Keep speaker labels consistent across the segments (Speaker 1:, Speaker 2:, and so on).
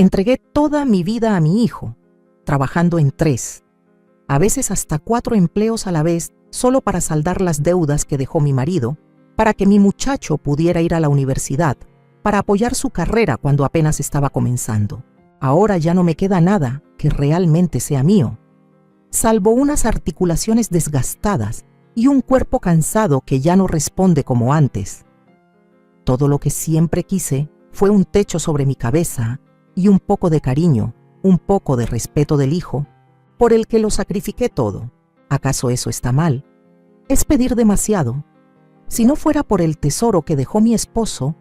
Speaker 1: Entregué toda mi vida a mi hijo, trabajando en 3, a veces hasta 4 empleos a la vez, solo para saldar las deudas que dejó mi marido, para que mi muchacho pudiera ir a la universidad, para apoyar su carrera cuando apenas estaba comenzando. Ahora ya no me queda nada que realmente sea mío, salvo unas articulaciones desgastadas y un cuerpo cansado que ya no responde como antes. Todo lo que siempre quise fue un techo sobre mi cabeza y un poco de cariño, un poco de respeto del hijo, por el que lo sacrifiqué todo. ¿Acaso eso está mal? Es pedir demasiado. Si no fuera por el tesoro que dejó mi esposo,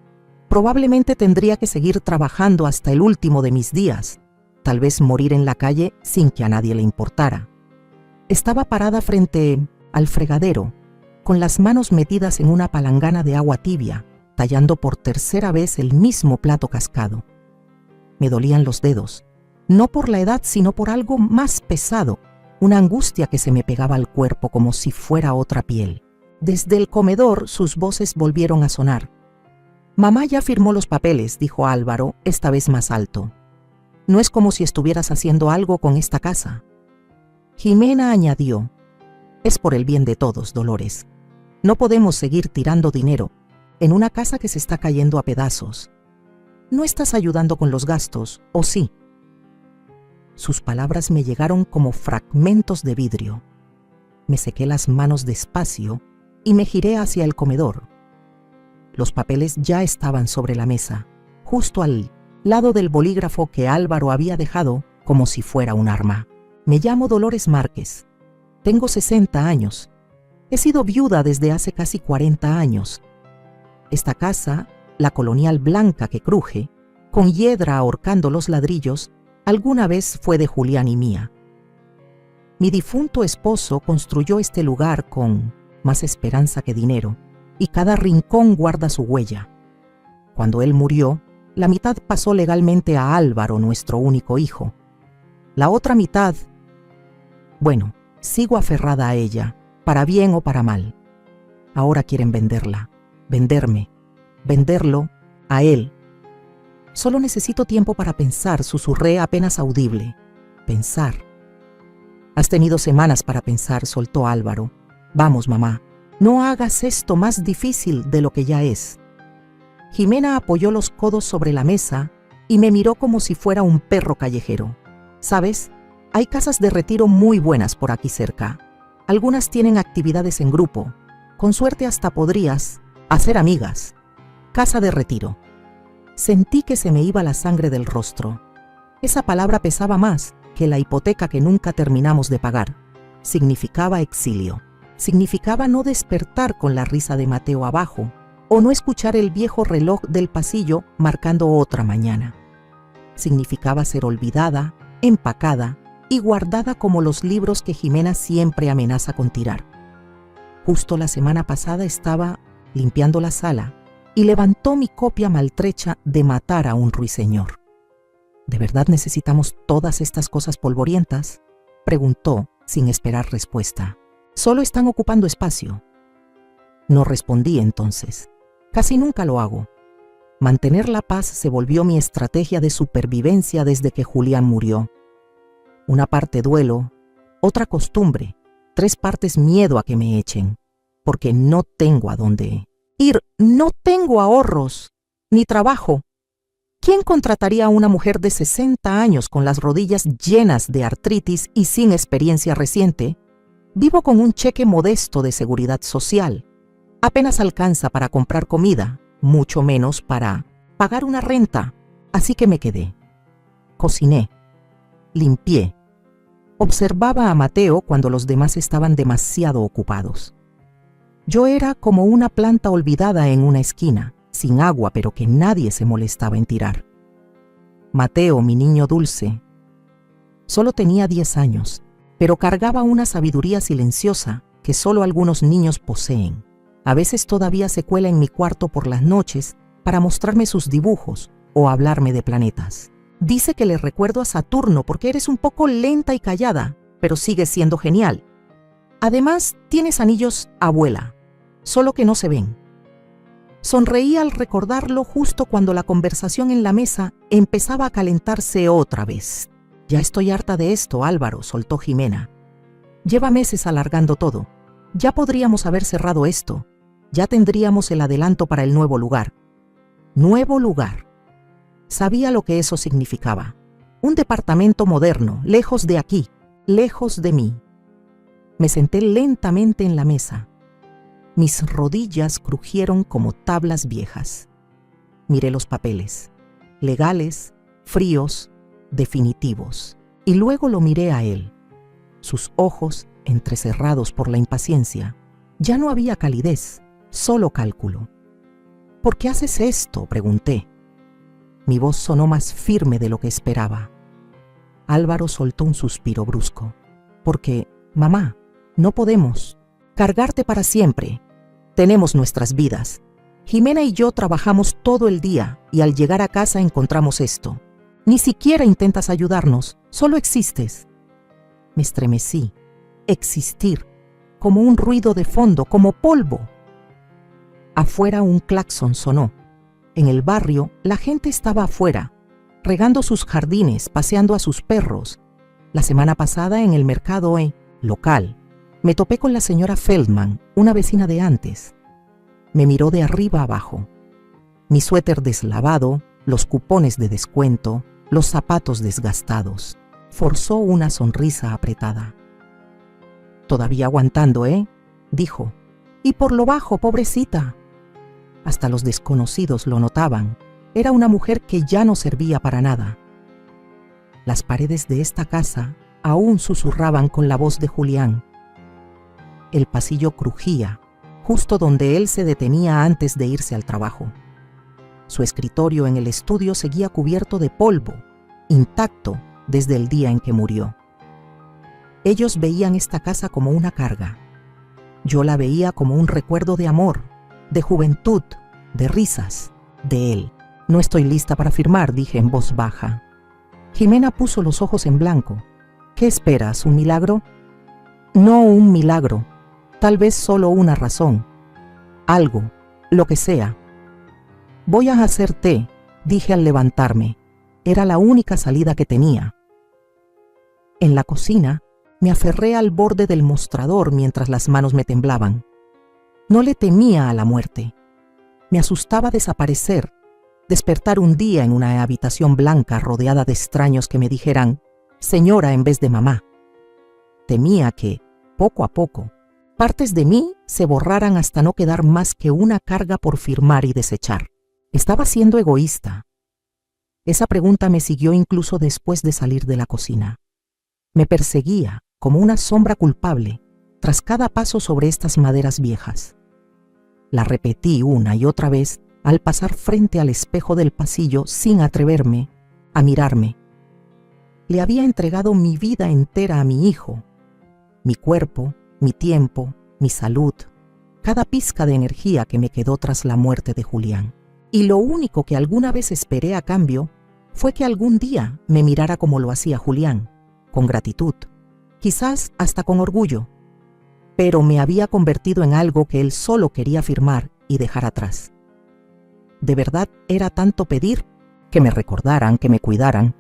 Speaker 1: probablemente tendría que seguir trabajando hasta el último de mis días, tal vez morir en la calle sin que a nadie le importara. Estaba parada frente al fregadero, con las manos metidas en una palangana de agua tibia, tallando por tercera vez el mismo plato cascado. Me dolían los dedos, no por la edad, sino por algo más pesado, una angustia que se me pegaba al cuerpo como si fuera otra piel. Desde el comedor sus voces volvieron a sonar. «Mamá ya firmó los papeles», dijo Álvaro, esta vez más alto. «No es como si estuvieras haciendo algo con esta casa». Jimena añadió: «Es por el bien de todos, Dolores. No podemos seguir tirando dinero en una casa que se está cayendo a pedazos. No estás ayudando con los gastos, ¿o sí?». Sus palabras me llegaron como fragmentos de vidrio. Me sequé las manos despacio y me giré hacia el comedor. Los papeles ya estaban sobre la mesa, justo al lado del bolígrafo que Álvaro había dejado como si fuera un arma. «Me llamo Dolores Márquez. Tengo 60 años. He sido viuda desde hace casi 40 años. Esta casa, la colonial blanca que cruje, con hiedra ahorcando los ladrillos, alguna vez fue de Julián y mía. Mi difunto esposo construyó este lugar con más esperanza que dinero, y cada rincón guarda su huella. Cuando él murió, la mitad pasó legalmente a Álvaro, nuestro único hijo. La otra mitad, bueno, sigo aferrada a ella, para bien o para mal. Ahora quieren venderla, venderme, venderlo a él. Solo necesito tiempo para pensar», susurré apenas audible. «Pensar». «Has tenido semanas para pensar», soltó Álvaro. «Vamos, mamá, no hagas esto más difícil de lo que ya es». Jimena apoyó los codos sobre la mesa y me miró como si fuera un perro callejero. «¿Sabes? Hay casas de retiro muy buenas por aquí cerca. Algunas tienen actividades en grupo. Con suerte hasta podrías hacer amigas. Casa de retiro». Sentí que se me iba la sangre del rostro. Esa palabra pesaba más que la hipoteca que nunca terminamos de pagar. Significaba exilio. Significaba no despertar con la risa de Mateo abajo o no escuchar el viejo reloj del pasillo marcando otra mañana. Significaba ser olvidada, empacada y guardada como los libros que Jimena siempre amenaza con tirar. Justo la semana pasada estaba limpiando la sala y levantó mi copia maltrecha de Matar a un ruiseñor. «¿De verdad necesitamos todas estas cosas polvorientas?», preguntó sin esperar respuesta. «Solo están ocupando espacio». No respondí entonces. Casi nunca lo hago. Mantener la paz se volvió mi estrategia de supervivencia desde que Julián murió. Una parte duelo, otra costumbre, 3 partes miedo a que me echen, porque no tengo a dónde ir, no tengo ahorros, ni trabajo. ¿Quién contrataría a una mujer de 60 años con las rodillas llenas de artritis y sin experiencia reciente? Vivo con un cheque modesto de seguridad social. Apenas alcanza para comprar comida, mucho menos para pagar una renta, así que me quedé. Cociné, limpié, observaba a Mateo cuando los demás estaban demasiado ocupados. Yo era como una planta olvidada en una esquina, sin agua, pero que nadie se molestaba en tirar. Mateo, mi niño dulce, solo tenía 10 años, pero cargaba una sabiduría silenciosa que solo algunos niños poseen. A veces todavía se cuela en mi cuarto por las noches para mostrarme sus dibujos o hablarme de planetas. Dice que le recuerdo a Saturno porque eres un poco lenta y callada, pero sigues siendo genial. Además, tienes anillos, abuela, solo que no se ven. Sonreí al recordarlo justo cuando la conversación en la mesa empezaba a calentarse otra vez. Ya estoy harta de esto, Álvaro, soltó Jimena. Lleva meses alargando todo. Ya podríamos haber cerrado esto. Ya tendríamos el adelanto para el nuevo lugar. Nuevo lugar. Sabía lo que eso significaba. Un departamento moderno, lejos de aquí, lejos de mí. Me senté lentamente en la mesa. Mis rodillas crujieron como tablas viejas. Miré los papeles, legales, fríos, definitivos, y luego lo miré a él. Sus ojos, entrecerrados por la impaciencia, ya no había calidez, solo cálculo. ¿Por qué haces esto?, pregunté. Mi voz sonó más firme de lo que esperaba. Álvaro soltó un suspiro brusco. Porque, mamá, no podemos cargarte para siempre. Tenemos nuestras vidas. Jimena y yo trabajamos todo el día y al llegar a casa encontramos esto. Ni siquiera intentas ayudarnos, solo existes. Me estremecí. Existir, como un ruido de fondo, como polvo. Afuera un claxon sonó. En el barrio, la gente estaba afuera, regando sus jardines, paseando a sus perros. La semana pasada en el mercado local, me topé con la señora Feldman, una vecina de antes. Me miró de arriba abajo. Mi suéter deslavado, los cupones de descuento, los zapatos desgastados. Forzó una sonrisa apretada. «Todavía aguantando, dijo. «Y por lo bajo, pobrecita». Hasta los desconocidos lo notaban. Era una mujer que ya no servía para nada. Las paredes de esta casa aún susurraban con la voz de Julián. El pasillo crujía, justo donde él se detenía antes de irse al trabajo. Su escritorio en el estudio seguía cubierto de polvo, intacto desde el día en que murió. Ellos veían esta casa como una carga. Yo la veía como un recuerdo de amor, de juventud, de risas, de él. «No estoy lista para firmar», dije en voz baja. Jimena puso los ojos en blanco. «¿Qué esperas, un milagro?» «No un milagro, tal vez solo una razón. Algo, lo que sea». «Voy a hacer té», dije al levantarme. Era la única salida que tenía. En la cocina, me aferré al borde del mostrador mientras las manos me temblaban. No le temía a la muerte. Me asustaba desaparecer, despertar un día en una habitación blanca rodeada de extraños que me dijeran «señora» en vez de «mamá». Temía que, poco a poco, partes de mí se borraran hasta no quedar más que una carga por firmar y desechar. Estaba siendo egoísta. Esa pregunta me siguió incluso después de salir de la cocina. Me perseguía como una sombra culpable tras cada paso sobre estas maderas viejas. La repetí una y otra vez al pasar frente al espejo del pasillo sin atreverme a mirarme. Le había entregado mi vida entera a mi hijo, mi cuerpo, mi tiempo, mi salud, cada pizca de energía que me quedó tras la muerte de Julián. Y lo único que alguna vez esperé a cambio fue que algún día me mirara como lo hacía Julián, con gratitud, quizás hasta con orgullo. Pero me había convertido en algo que él solo quería firmar y dejar atrás. De verdad era tanto pedir que me recordaran, que me cuidaran.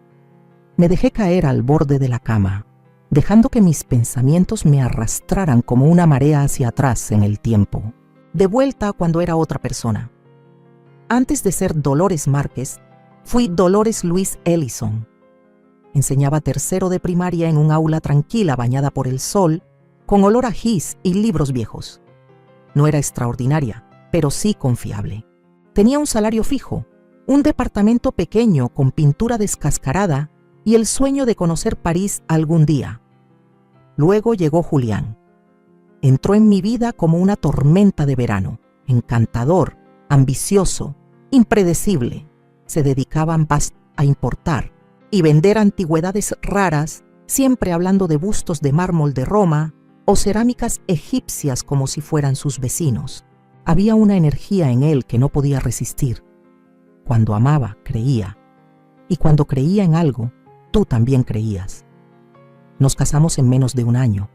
Speaker 1: Me dejé caer al borde de la cama, dejando que mis pensamientos me arrastraran como una marea hacia atrás en el tiempo, de vuelta cuando era otra persona. Antes de ser Dolores Márquez, fui Dolores Luis Ellison. Enseñaba tercero de primaria en un aula tranquila bañada por el sol, con olor a gis y libros viejos. No era extraordinaria, pero sí confiable. Tenía un salario fijo, un departamento pequeño con pintura descascarada y el sueño de conocer París algún día. Luego llegó Julián. Entró en mi vida como una tormenta de verano, encantador, ambicioso, impredecible. Se dedicaba a importar y vender antigüedades raras, siempre hablando de bustos de mármol de Roma o cerámicas egipcias como si fueran sus vecinos. Había una energía en él que no podía resistir. Cuando amaba, creía. Y cuando creía en algo, tú también creías. Nos casamos en menos de un año.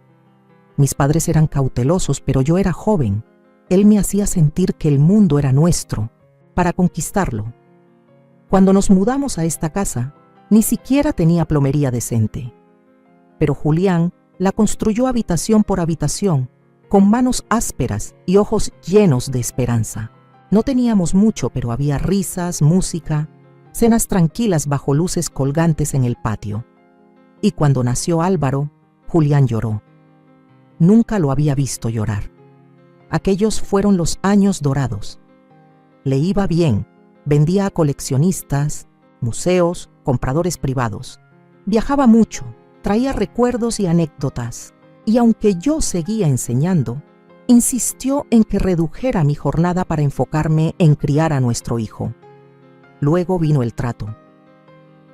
Speaker 1: Mis padres eran cautelosos, pero yo era joven. Él me hacía sentir que el mundo era nuestro, para conquistarlo. Cuando nos mudamos a esta casa, ni siquiera tenía plomería decente. Pero Julián la construyó habitación por habitación, con manos ásperas y ojos llenos de esperanza. No teníamos mucho, pero había risas, música, cenas tranquilas bajo luces colgantes en el patio. Y cuando nació Álvaro, Julián lloró. Nunca lo había visto llorar. Aquellos fueron los años dorados. Le iba bien, vendía a coleccionistas, museos, compradores privados. Viajaba mucho, traía recuerdos y anécdotas. Y aunque yo seguía enseñando, insistió en que redujera mi jornada para enfocarme en criar a nuestro hijo. Luego vino el trato.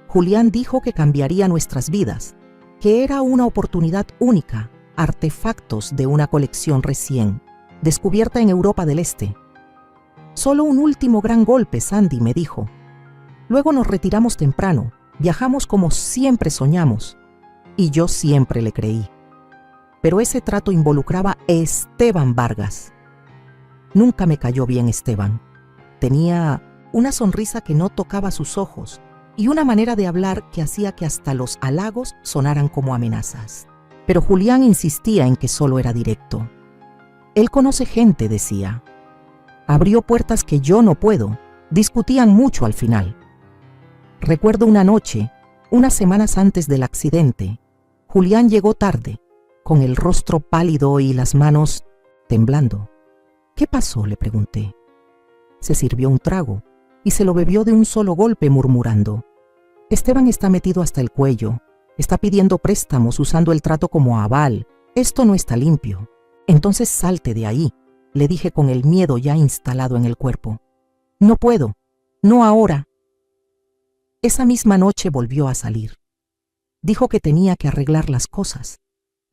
Speaker 1: Julián dijo que cambiaría nuestras vidas, que era una oportunidad única, artefactos de una colección recién descubierta en Europa del Este. Solo un último gran golpe, Sandy, me dijo. Luego nos retiramos temprano, viajamos como siempre soñamos, y yo siempre le creí. Pero ese trato involucraba a Esteban Vargas. Nunca me cayó bien Esteban. Tenía una sonrisa que no tocaba sus ojos y una manera de hablar que hacía que hasta los halagos sonaran como amenazas. Pero Julián insistía en que solo era directo. Él conoce gente, decía. Abrió puertas que yo no puedo. Discutían mucho al final. Recuerdo una noche, unas semanas antes del accidente. Julián llegó tarde, con el rostro pálido y las manos temblando. ¿Qué pasó?, le pregunté. Se sirvió un trago y se lo bebió de un solo golpe, murmurando. Esteban está metido hasta el cuello. Está pidiendo préstamos usando el trato como aval. Esto no está limpio. Entonces salte de ahí, le dije con el miedo ya instalado en el cuerpo. No puedo, no ahora. Esa misma noche volvió a salir. Dijo que tenía que arreglar las cosas.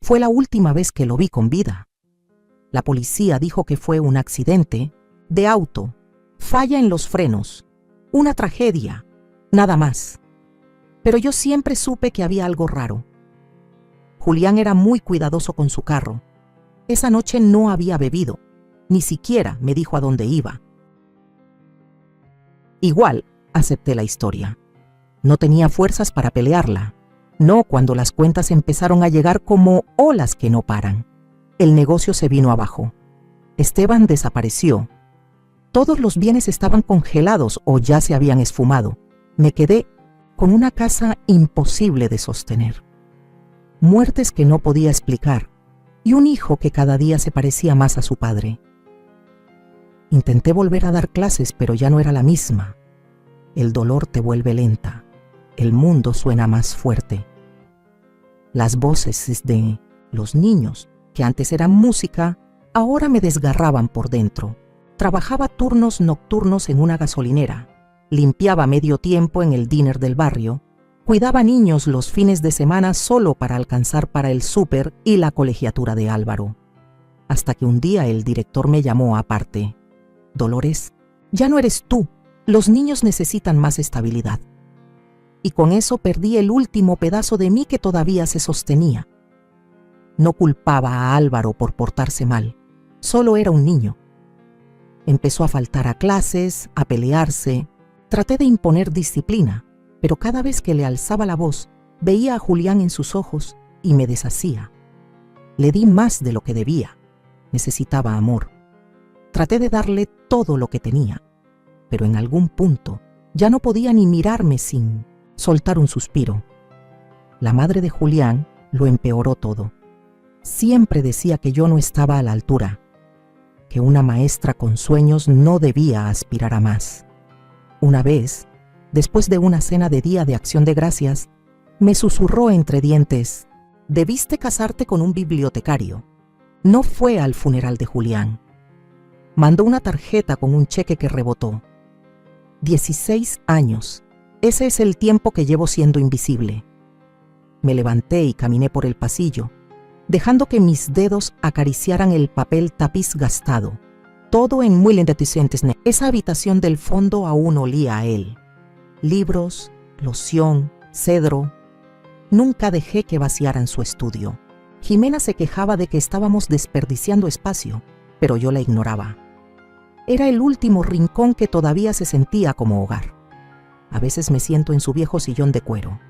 Speaker 1: Fue la última vez que lo vi con vida. La policía dijo que fue un accidente de auto, falla en los frenos, una tragedia, nada más. Pero yo siempre supe que había algo raro. Julián era muy cuidadoso con su carro. Esa noche no había bebido, ni siquiera me dijo a dónde iba. Igual, acepté la historia. No tenía fuerzas para pelearla. No cuando las cuentas empezaron a llegar como olas que no paran. El negocio se vino abajo. Esteban desapareció. Todos los bienes estaban congelados o ya se habían esfumado. Me quedé con una casa imposible de sostener. Muertes que no podía explicar y un hijo que cada día se parecía más a su padre. Intenté volver a dar clases, pero ya no era la misma. El dolor te vuelve lenta. El mundo suena más fuerte. Las voces de los niños, que antes eran música, ahora me desgarraban por dentro. Trabajaba turnos nocturnos en una gasolinera, limpiaba medio tiempo en el diner del barrio, cuidaba niños los fines de semana solo para alcanzar para el súper y la colegiatura de Álvaro. Hasta que un día el director me llamó aparte. Dolores, ya no eres tú, los niños necesitan más estabilidad. Y con eso perdí el último pedazo de mí que todavía se sostenía. No culpaba a Álvaro por portarse mal, solo era un niño. Empezó a faltar a clases, a pelearse. Traté de imponer disciplina, pero cada vez que le alzaba la voz, veía a Julián en sus ojos y me deshacía. Le di más de lo que debía. Necesitaba amor. Traté de darle todo lo que tenía, pero en algún punto ya no podía ni mirarme sin soltar un suspiro. La madre de Julián lo empeoró todo. Siempre decía que yo no estaba a la altura, que una maestra con sueños no debía aspirar a más. Una vez, después de una cena de Día de Acción de Gracias, me susurró entre dientes: debiste casarte con un bibliotecario. No fue al funeral de Julián. Mandó una tarjeta con un cheque que rebotó. 16 años. Ese es el tiempo que llevo siendo invisible. Me levanté y caminé por el pasillo, dejando que mis dedos acariciaran el papel tapiz gastado. Todo en muy lentecientes. Esa habitación del fondo aún olía a él. Libros, loción, cedro. Nunca dejé que vaciaran su estudio. Jimena se quejaba de que estábamos desperdiciando espacio, pero yo la ignoraba. Era el último rincón que todavía se sentía como hogar. A veces me siento en su viejo sillón de cuero.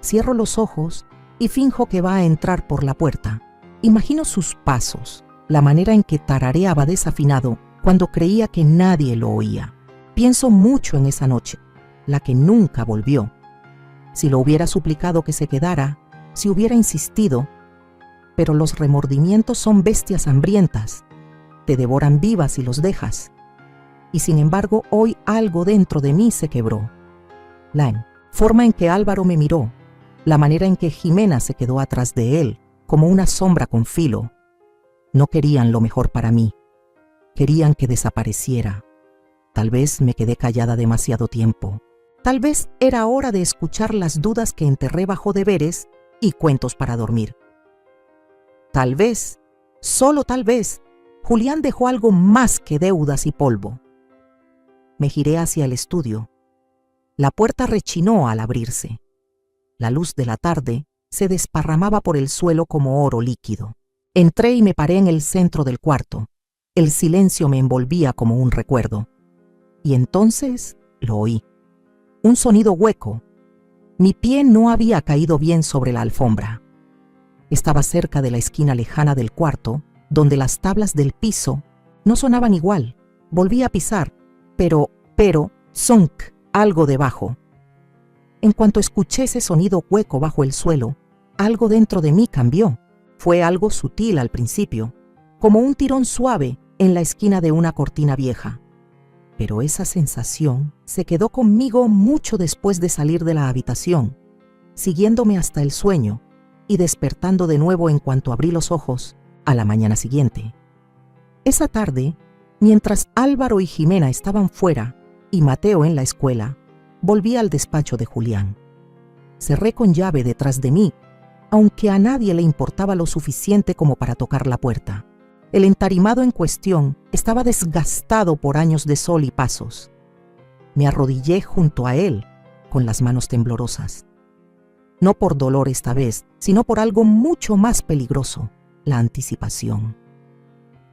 Speaker 1: Cierro los ojos y finjo que va a entrar por la puerta. Imagino sus pasos, la manera en que tarareaba desafinado cuando creía que nadie lo oía. Pienso mucho en esa noche, la que nunca volvió. Si lo hubiera suplicado que se quedara, si hubiera insistido, pero los remordimientos son bestias hambrientas. Te devoran vivas si los dejas. Y sin embargo, hoy algo dentro de mí se quebró. La forma en que Álvaro me miró, la manera en que Jimena se quedó atrás de él, como una sombra con filo. No querían lo mejor para mí. Querían que desapareciera. Tal vez me quedé callada demasiado tiempo. Tal vez era hora de escuchar las dudas que enterré bajo deberes y cuentos para dormir. Tal vez, solo tal vez, Julián dejó algo más que deudas y polvo. Me giré hacia el estudio. La puerta rechinó al abrirse. La luz de la tarde se desparramaba por el suelo como oro líquido. Entré y me paré en el centro del cuarto. El silencio me envolvía como un recuerdo. Y entonces lo oí. Un sonido hueco. Mi pie no había caído bien sobre la alfombra. Estaba cerca de la esquina lejana del cuarto, donde las tablas del piso no sonaban igual. Volví a pisar, pero, zunk, algo debajo. En cuanto escuché ese sonido hueco bajo el suelo, algo dentro de mí cambió. Fue algo sutil al principio, como un tirón suave en la esquina de una cortina vieja. Pero esa sensación se quedó conmigo mucho después de salir de la habitación, siguiéndome hasta el sueño y despertando de nuevo en cuanto abrí los ojos a la mañana siguiente. Esa tarde, mientras Álvaro y Jimena estaban fuera y Mateo en la escuela, volví al despacho de Julián. Cerré con llave detrás de mí, aunque a nadie le importaba lo suficiente como para tocar la puerta. El entarimado en cuestión estaba desgastado por años de sol y pasos. Me arrodillé junto a él, con las manos temblorosas. No por dolor esta vez, sino por algo mucho más peligroso, la anticipación.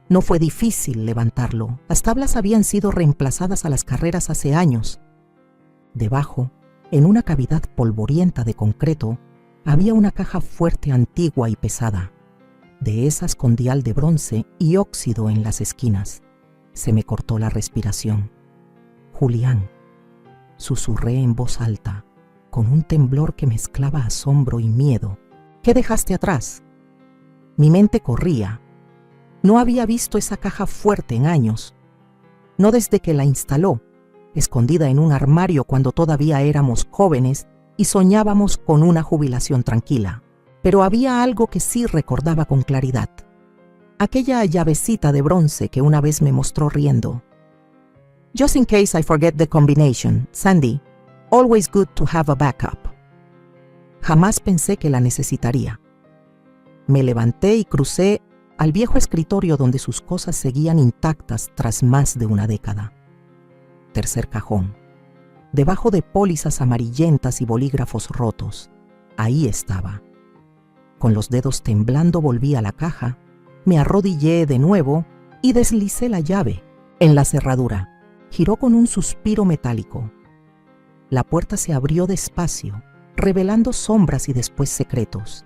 Speaker 1: No fue difícil levantarlo. Las tablas habían sido reemplazadas a las carreras hace años. Debajo, en una cavidad polvorienta de concreto, había una caja fuerte, antigua y pesada, de esas con dial de bronce y óxido en las esquinas. Se me cortó la respiración. Julián, susurré en voz alta, con un temblor que mezclaba asombro y miedo. ¿Qué dejaste atrás? Mi mente corría. No había visto esa caja fuerte en años. No desde que la instaló, escondida en un armario cuando todavía éramos jóvenes y soñábamos con una jubilación tranquila. Pero había algo que sí recordaba con claridad. Aquella llavecita de bronce que una vez me mostró riendo. Just in case I forget the combination, Sandy, always good to have a backup. Jamás pensé que la necesitaría. Me levanté y crucé al viejo escritorio donde sus cosas seguían intactas tras más de una década. Tercer cajón. Debajo de pólizas amarillentas y bolígrafos rotos. Ahí estaba. Con los dedos temblando volví a la caja, me arrodillé de nuevo y deslicé la llave en la cerradura. Giró con un suspiro metálico. La puerta se abrió despacio, revelando sombras y después secretos.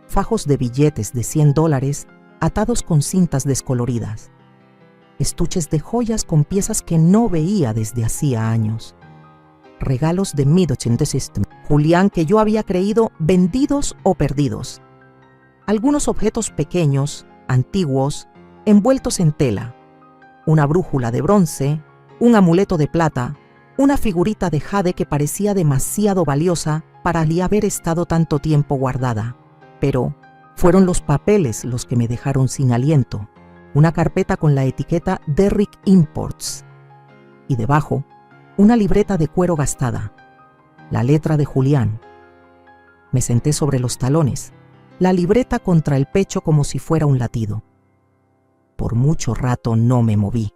Speaker 1: Fajos de billetes de $100 atados con cintas descoloridas. Estuches de joyas con piezas que no veía desde hacía años. Regalos de Mid-80 System, Julián, que yo había creído vendidos o perdidos. Algunos objetos pequeños, antiguos, envueltos en tela. Una brújula de bronce, un amuleto de plata, una figurita de jade que parecía demasiado valiosa para haber estado tanto tiempo guardada. Pero fueron los papeles los que me dejaron sin aliento. Una carpeta con la etiqueta Derrick Imports. Y debajo, una libreta de cuero gastada. La letra de Julián. Me senté sobre los talones, la libreta contra el pecho como si fuera un latido. Por mucho rato no me moví.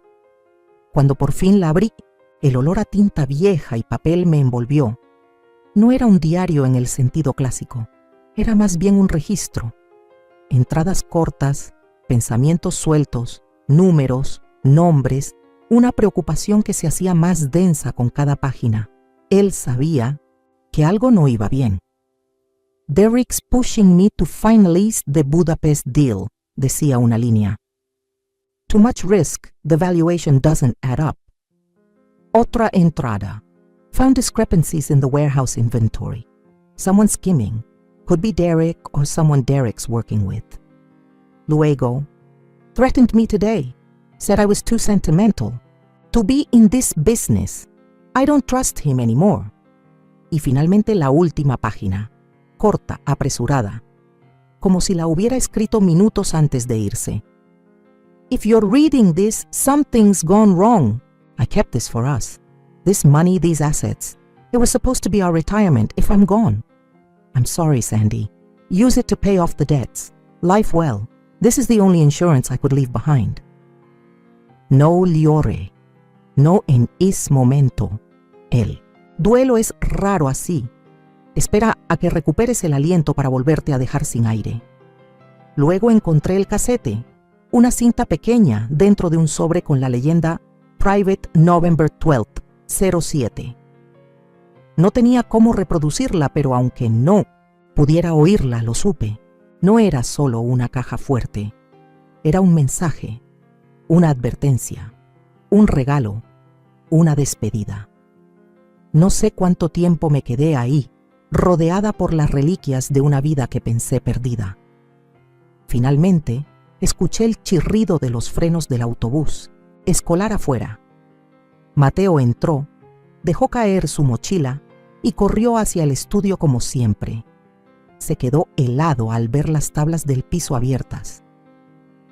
Speaker 1: Cuando por fin la abrí, el olor a tinta vieja y papel me envolvió. No era un diario en el sentido clásico, era más bien un registro. Entradas cortas, pensamientos sueltos, números, nombres, una preocupación que se hacía más densa con cada página. Él sabía que algo no iba bien. "Derek's pushing me to finalize the Budapest deal", decía una línea. "Too much risk, the valuation doesn't add up". Otra entrada. "Found discrepancies in the warehouse inventory. Someone skimming. Could be Derek or someone Derek's working with". Luego, "Threatened me today. Said I was too sentimental. To be in this business. I don't trust him anymore". Y finalmente la última página, corta, apresurada, como si la hubiera escrito minutos antes de irse. "If you're reading this, something's gone wrong. I kept this for us. This money, these assets. It was supposed to be our retirement if I'm gone. I'm sorry, Sandy. Use it to pay off the debts. Life well. This is the only insurance I could leave behind. No llore. No en ese momento. El duelo es raro así. Espera a que recuperes el aliento para volverte a dejar sin aire". Luego encontré el casete, una cinta pequeña dentro de un sobre con la leyenda Private November 12th, 07. No tenía cómo reproducirla, pero aunque no pudiera oírla, lo supe. No era solo una caja fuerte. Era un mensaje, una advertencia, un regalo, una despedida. No sé cuánto tiempo me quedé ahí, rodeada por las reliquias de una vida que pensé perdida. Finalmente, escuché el chirrido de los frenos del autobús escolar afuera. Mateo entró, dejó caer su mochila y corrió hacia el estudio como siempre. Se quedó helado al ver las tablas del piso abiertas.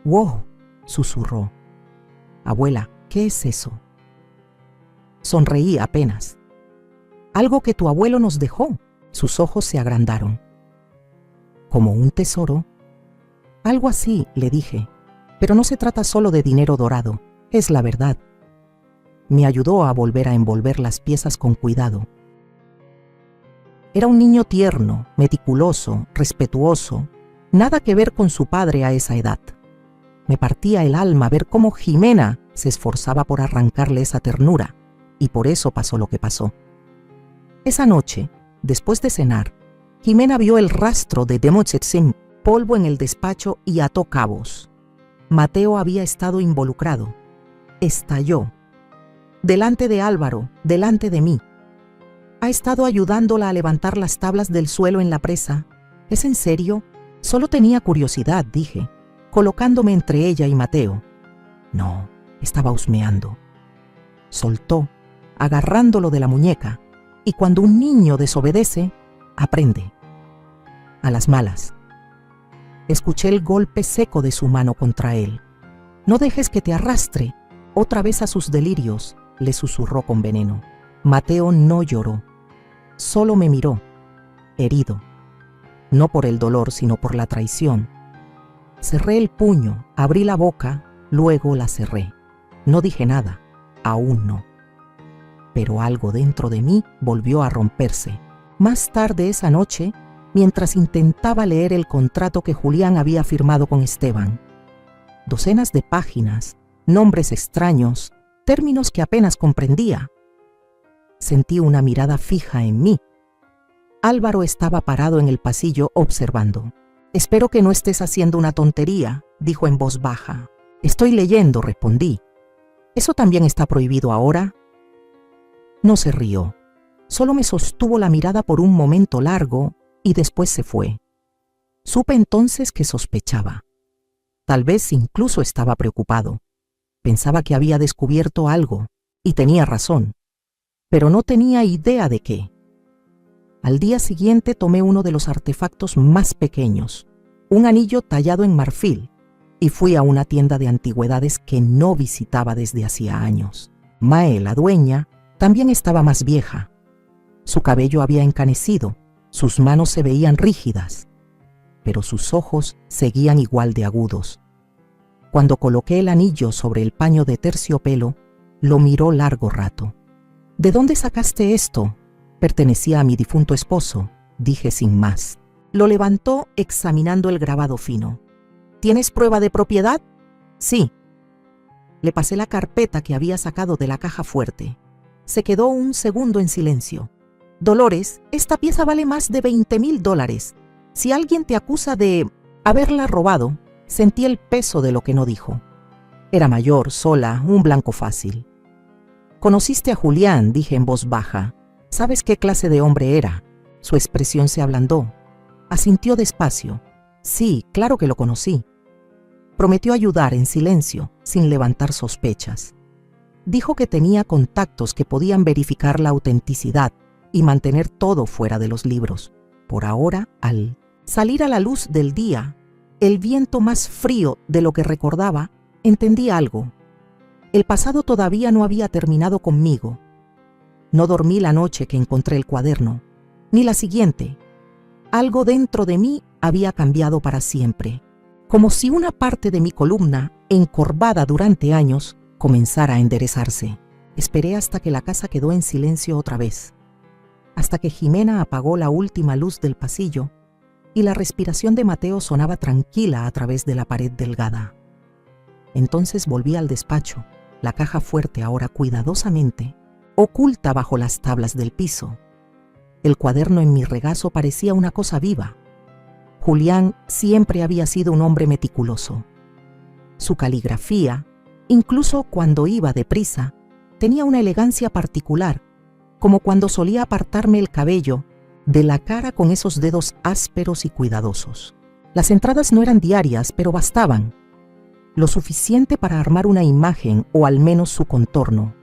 Speaker 1: «¡Wow!», susurró. «Abuela, ¿qué es eso?». Sonreí apenas. «Algo que tu abuelo nos dejó». Sus ojos se agrandaron. «¿Como un tesoro?». «Algo así», le dije, «pero no se trata solo de dinero dorado, es la verdad». Me ayudó a volver a envolver las piezas con cuidado. Era un niño tierno, meticuloso, respetuoso, nada que ver con su padre a esa edad. Me partía el alma ver cómo Jimena se esforzaba por arrancarle esa ternura, y por eso pasó lo que pasó. Esa noche, después de cenar, Jimena vio el rastro de Demozetsim, polvo en el despacho, y ató cabos. Mateo había estado involucrado. Estalló. Delante de Álvaro, delante de mí. Ha estado ayudándola a levantar las tablas del suelo en la presa. ¿Es en serio? Solo tenía curiosidad, dije, colocándome entre ella y Mateo. No, estaba husmeando. Soltó, agarrándolo de la muñeca, y cuando un niño desobedece, aprende. A las malas. Escuché el golpe seco de su mano contra él. «No dejes que te arrastre otra vez a sus delirios», le susurró con veneno. Mateo no lloró, solo me miró, herido, no por el dolor, sino por la traición. Cerré el puño, abrí la boca, luego la cerré. No dije nada, aún no. Pero algo dentro de mí volvió a romperse. Más tarde esa noche, mientras intentaba leer el contrato que Julián había firmado con Esteban. Docenas de páginas, nombres extraños, términos que apenas comprendía. Sentí una mirada fija en mí. Álvaro estaba parado en el pasillo observando. «Espero que no estés haciendo una tontería», dijo en voz baja. «Estoy leyendo», respondí. «¿Eso también está prohibido ahora?». No se rió. Solo me sostuvo la mirada por un momento largo y después se fue. Supe entonces que sospechaba. Tal vez incluso estaba preocupado. Pensaba que había descubierto algo, y tenía razón, pero no tenía idea de qué. Al día siguiente tomé uno de los artefactos más pequeños, un anillo tallado en marfil, y fui a una tienda de antigüedades que no visitaba desde hacía años. Mae, la dueña, también estaba más vieja. Su cabello había encanecido, sus manos se veían rígidas, pero sus ojos seguían igual de agudos. Cuando coloqué el anillo sobre el paño de terciopelo, lo miró largo rato. «¿De dónde sacaste esto?». «Pertenecía a mi difunto esposo», dije sin más. Lo levantó examinando el grabado fino. «¿Tienes prueba de propiedad?». «Sí». Le pasé la carpeta que había sacado de la caja fuerte. Se quedó un segundo en silencio. Dolores, esta pieza vale más de $20,000. Si alguien te acusa de haberla robado, sentí el peso de lo que no dijo. Era mayor, sola, un blanco fácil. «Conociste a Julián», dije en voz baja. «¿Sabes qué clase de hombre era?» Su expresión se ablandó. Asintió despacio. «Sí, claro que lo conocí». Prometió ayudar en silencio, sin levantar sospechas. Dijo que tenía contactos que podían verificar la autenticidad y mantener todo fuera de los libros. Por ahora, al salir a la luz del día, el viento más frío de lo que recordaba, entendí algo. El pasado todavía no había terminado conmigo. No dormí la noche que encontré el cuaderno, ni la siguiente. Algo dentro de mí había cambiado para siempre, como si una parte de mi columna, encorvada durante años, comenzara a enderezarse. Esperé hasta que la casa quedó en silencio otra vez, hasta que Jimena apagó la última luz del pasillo y la respiración de Mateo sonaba tranquila a través de la pared delgada. Entonces volví al despacho, la caja fuerte ahora cuidadosamente, oculta bajo las tablas del piso. El cuaderno en mi regazo parecía una cosa viva. Julián siempre había sido un hombre meticuloso. Su caligrafía, incluso cuando iba deprisa, tenía una elegancia particular, como cuando solía apartarme el cabello de la cara con esos dedos ásperos y cuidadosos. Las entradas no eran diarias, pero bastaban, lo suficiente para armar una imagen o al menos su contorno.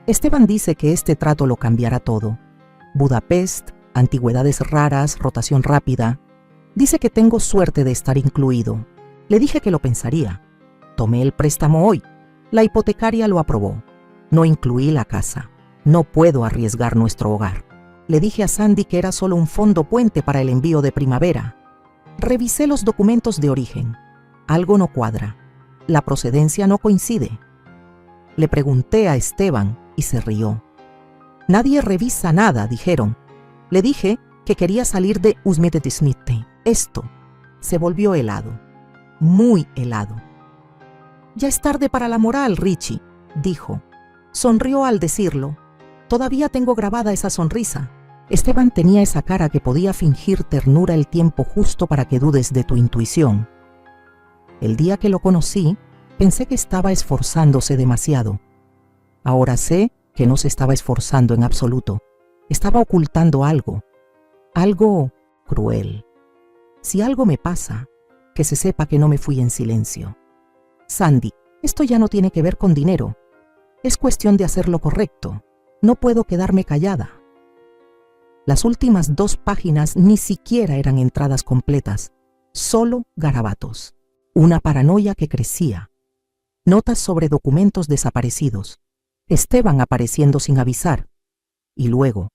Speaker 1: Esteban dice que este trato lo cambiará todo. Budapest, antigüedades raras, rotación rápida. Dice que tengo suerte de estar incluido. Le dije que lo pensaría. Tomé el préstamo hoy. La hipotecaria lo aprobó. No incluí la casa. No puedo arriesgar nuestro hogar. Le dije a Sandy que era solo un fondo puente para el envío de primavera. Revisé los documentos de origen. Algo no cuadra. La procedencia no coincide. Le pregunté a Esteban y se rió. Nadie revisa nada, dijeron. Le dije que quería salir de Usmedetesnitte. Esto se volvió helado. Muy helado. Ya es tarde para la moral, Richie, dijo. Sonrió al decirlo. Todavía tengo grabada esa sonrisa. Esteban tenía esa cara que podía fingir ternura el tiempo justo para que dudes de tu intuición. El día que lo conocí, pensé que estaba esforzándose demasiado. Ahora sé que no se estaba esforzando en absoluto. Estaba ocultando algo. Algo cruel. Si algo me pasa, que se sepa que no me fui en silencio. Sandy, esto ya no tiene que ver con dinero. Es cuestión de hacer lo correcto. No puedo quedarme callada. Las últimas 2 páginas ni siquiera eran entradas completas, solo garabatos. Una paranoia que crecía. Notas sobre documentos desaparecidos. Esteban apareciendo sin avisar. Y luego,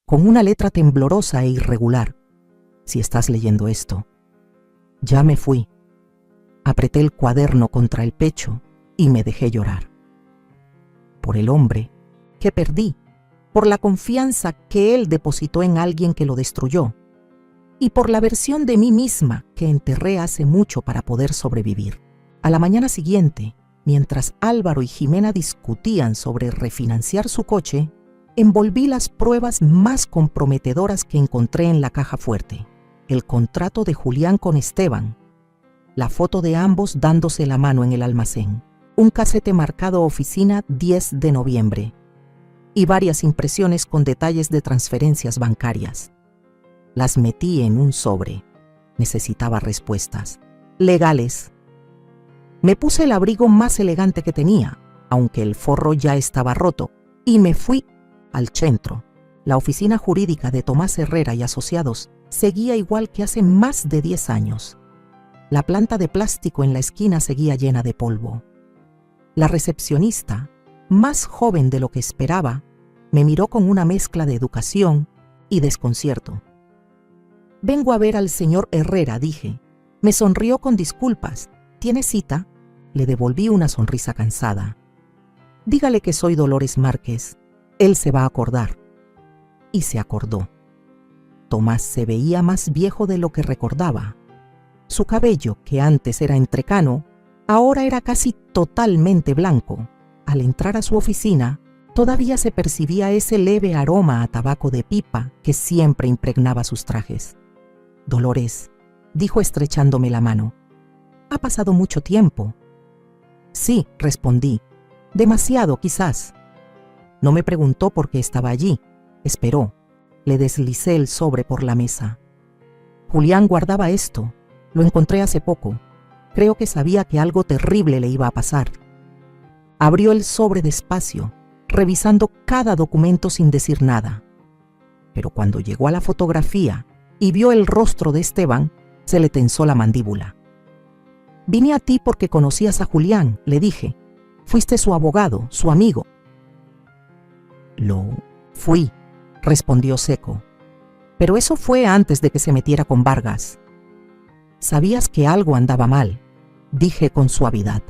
Speaker 1: con una letra temblorosa e irregular. Si estás leyendo esto. Ya me fui. Apreté el cuaderno contra el pecho y me dejé llorar. Por el hombre que perdí, por la confianza que él depositó en alguien que lo destruyó, y por la versión de mí misma que enterré hace mucho para poder sobrevivir. A la mañana siguiente, mientras Álvaro y Jimena discutían sobre refinanciar su coche, envolví las pruebas más comprometedoras que encontré en la caja fuerte. El contrato de Julián con Esteban, la foto de ambos dándose la mano en el almacén, un casete marcado oficina 10 de noviembre y varias impresiones con detalles de transferencias bancarias. Las metí en un sobre. Necesitaba respuestas legales. Me puse el abrigo más elegante que tenía, aunque el forro ya estaba roto, y me fui al centro. La oficina jurídica de Tomás Herrera y Asociados seguía igual que hace más de 10 años. La planta de plástico en la esquina seguía llena de polvo. La recepcionista, más joven de lo que esperaba, me miró con una mezcla de educación y desconcierto. «Vengo a ver al señor Herrera», dije. Me sonrió con disculpas. «¿Tiene cita?». Le devolví una sonrisa cansada. «Dígale que soy Dolores Márquez. Él se va a acordar». Y se acordó. Tomás se veía más viejo de lo que recordaba. Su cabello, que antes era entrecano, Ahora era casi totalmente blanco. Al entrar a su oficina, todavía se percibía ese leve aroma a tabaco de pipa que siempre impregnaba sus trajes. «Dolores», dijo estrechándome la mano. «Ha pasado mucho tiempo». «Sí», respondí. «Demasiado, quizás». No me preguntó por qué estaba allí. Esperó. Le deslicé el sobre por la mesa. Julián guardaba esto. Lo encontré hace poco. Creo que sabía que algo terrible le iba a pasar. Abrió el sobre despacio, revisando cada documento sin decir nada. Pero cuando llegó a la fotografía y vio el rostro de Esteban, se le tensó la mandíbula. «Vine a ti porque conocías a Julián», le dije. «Fuiste su abogado, su amigo». «Lo fui», respondió seco. «Pero eso fue antes de que se metiera con Vargas». «Sabías que algo andaba mal», dije con suavidad.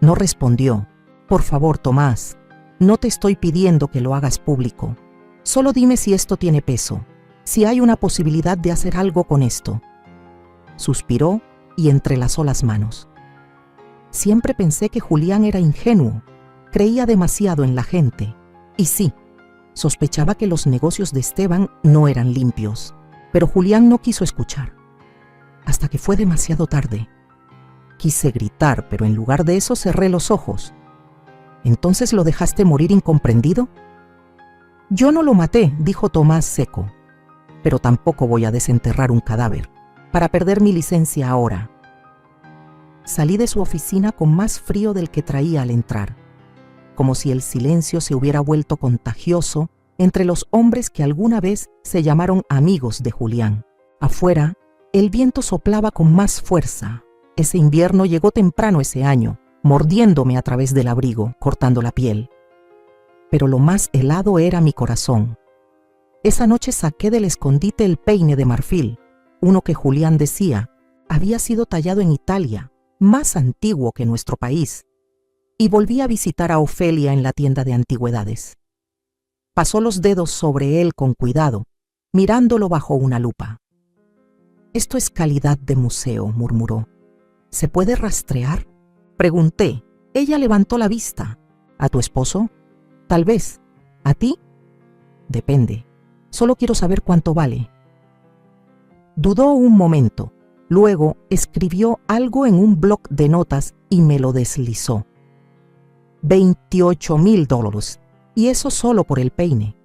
Speaker 1: No respondió. «Por favor, Tomás, no te estoy pidiendo que lo hagas público. Solo dime si esto tiene peso, si hay una posibilidad de hacer algo con esto». Suspiró y entrelazó las manos. Siempre pensé que Julián era ingenuo, creía demasiado en la gente. Y sí, sospechaba que los negocios de Esteban no eran limpios, pero Julián no quiso escuchar. Hasta que fue demasiado tarde. Quise gritar, pero en lugar de eso cerré los ojos. ¿Entonces lo dejaste morir incomprendido? «Yo no lo maté», dijo Tomás seco. «Pero tampoco voy a desenterrar un cadáver, para perder mi licencia ahora». Salí de su oficina con más frío del que traía al entrar, como si el silencio se hubiera vuelto contagioso entre los hombres que alguna vez se llamaron amigos de Julián. Afuera, el viento soplaba con más fuerza. Ese invierno llegó temprano ese año, mordiéndome a través del abrigo, cortando la piel. Pero lo más helado era mi corazón. Esa noche saqué del escondite el peine de marfil, uno que Julián decía había sido tallado en Italia, más antiguo que nuestro país, y volví a visitar a Ofelia en la tienda de antigüedades. Pasó los dedos sobre él con cuidado, mirándolo bajo una lupa. «Esto es calidad de museo», murmuró. «¿Se puede rastrear?», pregunté. Ella levantó la vista. «¿A tu esposo?». «Tal vez». «¿A ti?». «Depende. Solo quiero saber cuánto vale». Dudó un momento. Luego escribió algo en un bloc de notas y me lo deslizó. $28,000, y eso solo por el peine,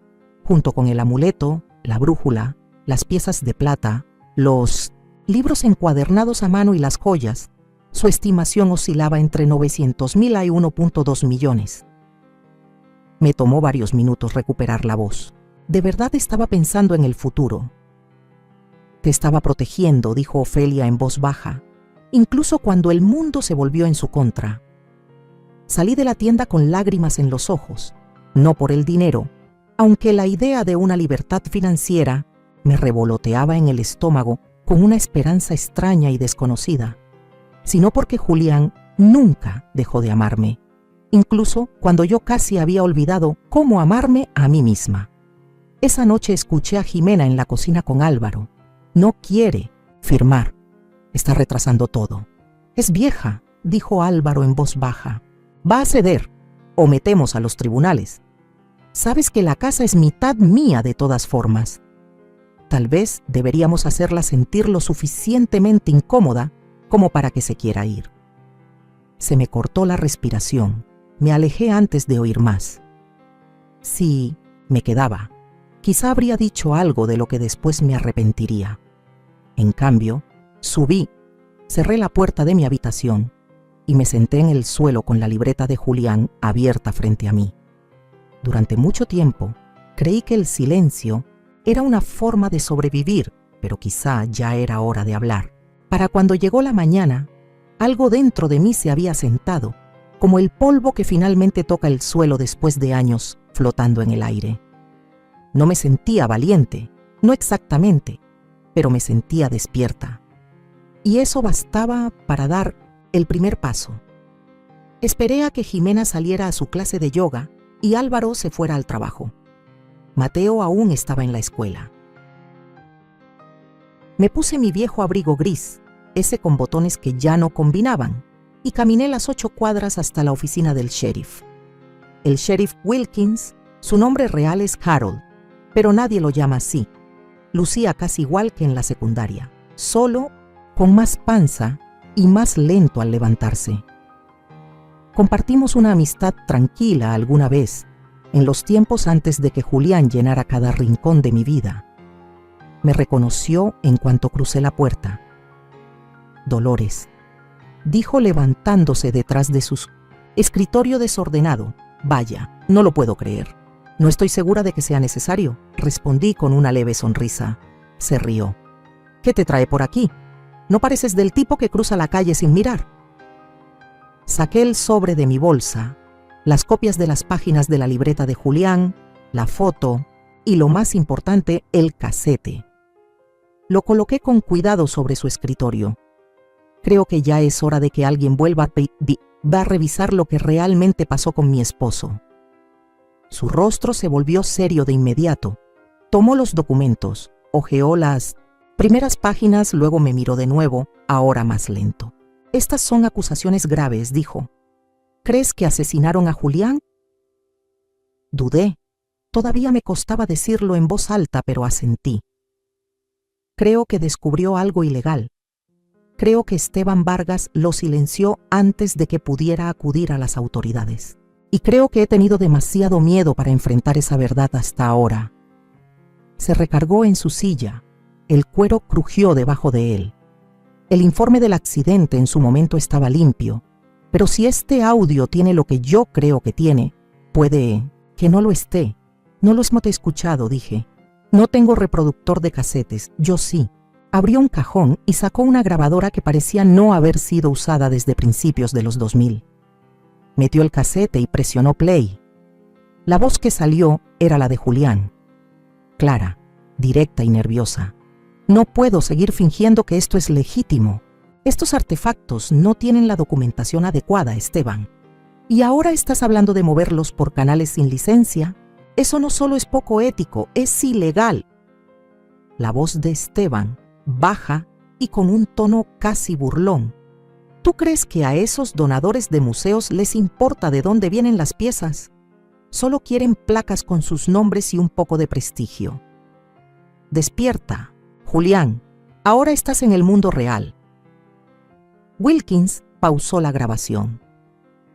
Speaker 1: junto con el amuleto, la brújula, las piezas de plata, los libros encuadernados a mano y las joyas. Su estimación oscilaba entre 900,000 y 1.2 millones. Me tomó varios minutos recuperar la voz. De verdad estaba pensando en el futuro. «Te estaba protegiendo», dijo Ofelia en voz baja, incluso cuando el mundo se volvió en su contra. Salí de la tienda con lágrimas en los ojos, no por el dinero, aunque la idea de una libertad financiera me revoloteaba en el estómago con una esperanza extraña y desconocida, sino porque Julián nunca dejó de amarme, incluso cuando yo casi había olvidado cómo amarme a mí misma. Esa noche escuché a Jimena en la cocina con Álvaro. «No quiere firmar. Está retrasando todo». «Es vieja», dijo Álvaro en voz baja. «Va a ceder, o metemos a los tribunales. Sabes que la casa es mitad mía de todas formas. Tal vez deberíamos hacerla sentir lo suficientemente incómoda como para que se quiera ir». Se me cortó la respiración. Me alejé antes de oír más. Si me quedaba, quizá habría dicho algo de lo que después me arrepentiría. En cambio, subí, cerré la puerta de mi habitación y me senté en el suelo con la libreta de Julián abierta frente a mí. Durante mucho tiempo, creí que el silencio era una forma de sobrevivir, pero quizá ya era hora de hablar. Para cuando llegó la mañana, algo dentro de mí se había sentado, como el polvo que finalmente toca el suelo después de años flotando en el aire. No me sentía valiente, no exactamente, pero me sentía despierta. Y eso bastaba para dar el primer paso. Esperé a que Jimena saliera a su clase de yoga y Álvaro se fuera al trabajo. Mateo aún estaba en la escuela. Me puse mi viejo abrigo gris, ese con botones que ya no combinaban, y caminé las 8 cuadras hasta la oficina del sheriff. El sheriff Wilkins, su nombre real es Harold, pero nadie lo llama así. Lucía casi igual que en la secundaria, solo con más panza y más lento al levantarse. Compartimos una amistad tranquila alguna vez, en los tiempos antes de que Julián llenara cada rincón de mi vida. Me reconoció en cuanto crucé la puerta. Dolores, dijo levantándose detrás de su escritorio desordenado. Vaya, no lo puedo creer. No estoy segura de que sea necesario, respondí con una leve sonrisa. Se rió. ¿Qué te trae por aquí? No pareces del tipo que cruza la calle sin mirar. Saqué el sobre de mi bolsa, las copias de las páginas de la libreta de Julián, la foto y, lo más importante, el casete. Lo coloqué con cuidado sobre su escritorio. Creo que ya es hora de que alguien vuelva a revisar lo que realmente pasó con mi esposo. Su rostro se volvió serio de inmediato. Tomó los documentos, hojeó las primeras páginas, luego me miró de nuevo, ahora más lento. Estas son acusaciones graves, dijo. ¿Crees que asesinaron a Julián? Dudé. Todavía me costaba decirlo en voz alta, pero asentí. Creo que descubrió algo ilegal. Creo que Esteban Vargas lo silenció antes de que pudiera acudir a las autoridades. Y creo que he tenido demasiado miedo para enfrentar esa verdad hasta ahora. Se recargó en su silla. El cuero crujió debajo de él. El informe del accidente en su momento estaba limpio, pero si este audio tiene lo que yo creo que tiene, puede que no lo esté. No lo hemos escuchado, dije. No tengo reproductor de casetes, yo sí. Abrió un cajón y sacó una grabadora que parecía no haber sido usada desde principios de los 2000. Metió el casete y presionó play. La voz que salió era la de Julián. Clara, directa y nerviosa. No puedo seguir fingiendo que esto es legítimo. Estos artefactos no tienen la documentación adecuada, Esteban. Y ahora estás hablando de moverlos por canales sin licencia. Eso no solo es poco ético, es ilegal. La voz de Esteban, baja y con un tono casi burlón. ¿Tú crees que a esos donadores de museos les importa de dónde vienen las piezas? Solo quieren placas con sus nombres y un poco de prestigio. Despierta, Julián. Ahora estás en el mundo real. Wilkins pausó la grabación.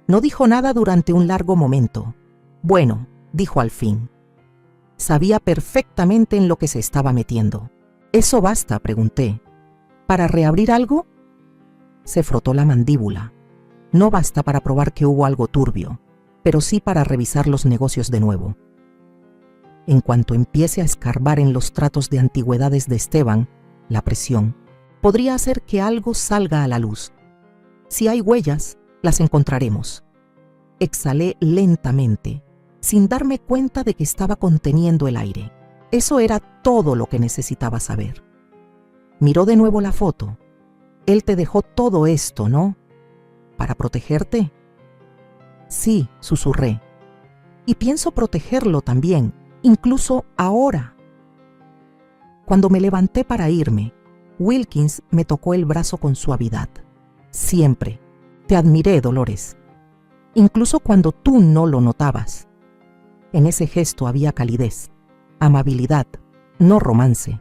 Speaker 1: No dijo nada durante un largo momento. Bueno, dijo al fin. Sabía perfectamente en lo que se estaba metiendo. ¿Eso basta?, pregunté. ¿Para reabrir algo? Se frotó la mandíbula. No basta para probar que hubo algo turbio, pero sí para revisar los negocios de nuevo. En cuanto empiece a escarbar en los tratos de antigüedades de Esteban, la presión podría hacer que algo salga a la luz. Si hay huellas, las encontraremos. Exhalé lentamente, sin darme cuenta de que estaba conteniendo el aire. Eso era todo lo que necesitaba saber. Miró de nuevo la foto. Él te dejó todo esto, ¿no? ¿Para protegerte? Sí, susurré. Y pienso protegerlo también, incluso ahora. Cuando me levanté para irme, Wilkins me tocó el brazo con suavidad. Siempre. Te admiré, Dolores. Incluso cuando tú no lo notabas. En ese gesto había calidez, amabilidad, no romance.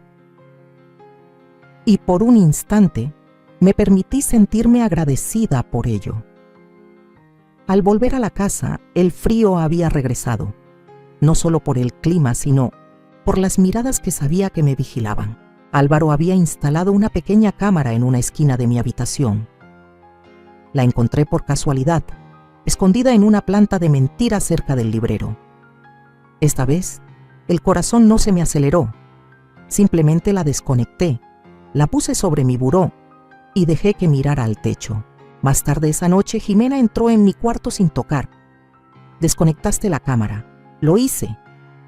Speaker 1: Y por un instante me permití sentirme agradecida por ello. Al volver a la casa, el frío había regresado, no solo por el clima, sino por las miradas que sabía que me vigilaban. Álvaro había instalado una pequeña cámara en una esquina de mi habitación. La encontré por casualidad, escondida en una planta de mentira cerca del librero. Esta vez, el corazón no se me aceleró. Simplemente la desconecté, la puse sobre mi buró y dejé que mirara al techo. Más tarde esa noche, Jimena entró en mi cuarto sin tocar. Desconectaste la cámara. Lo hice.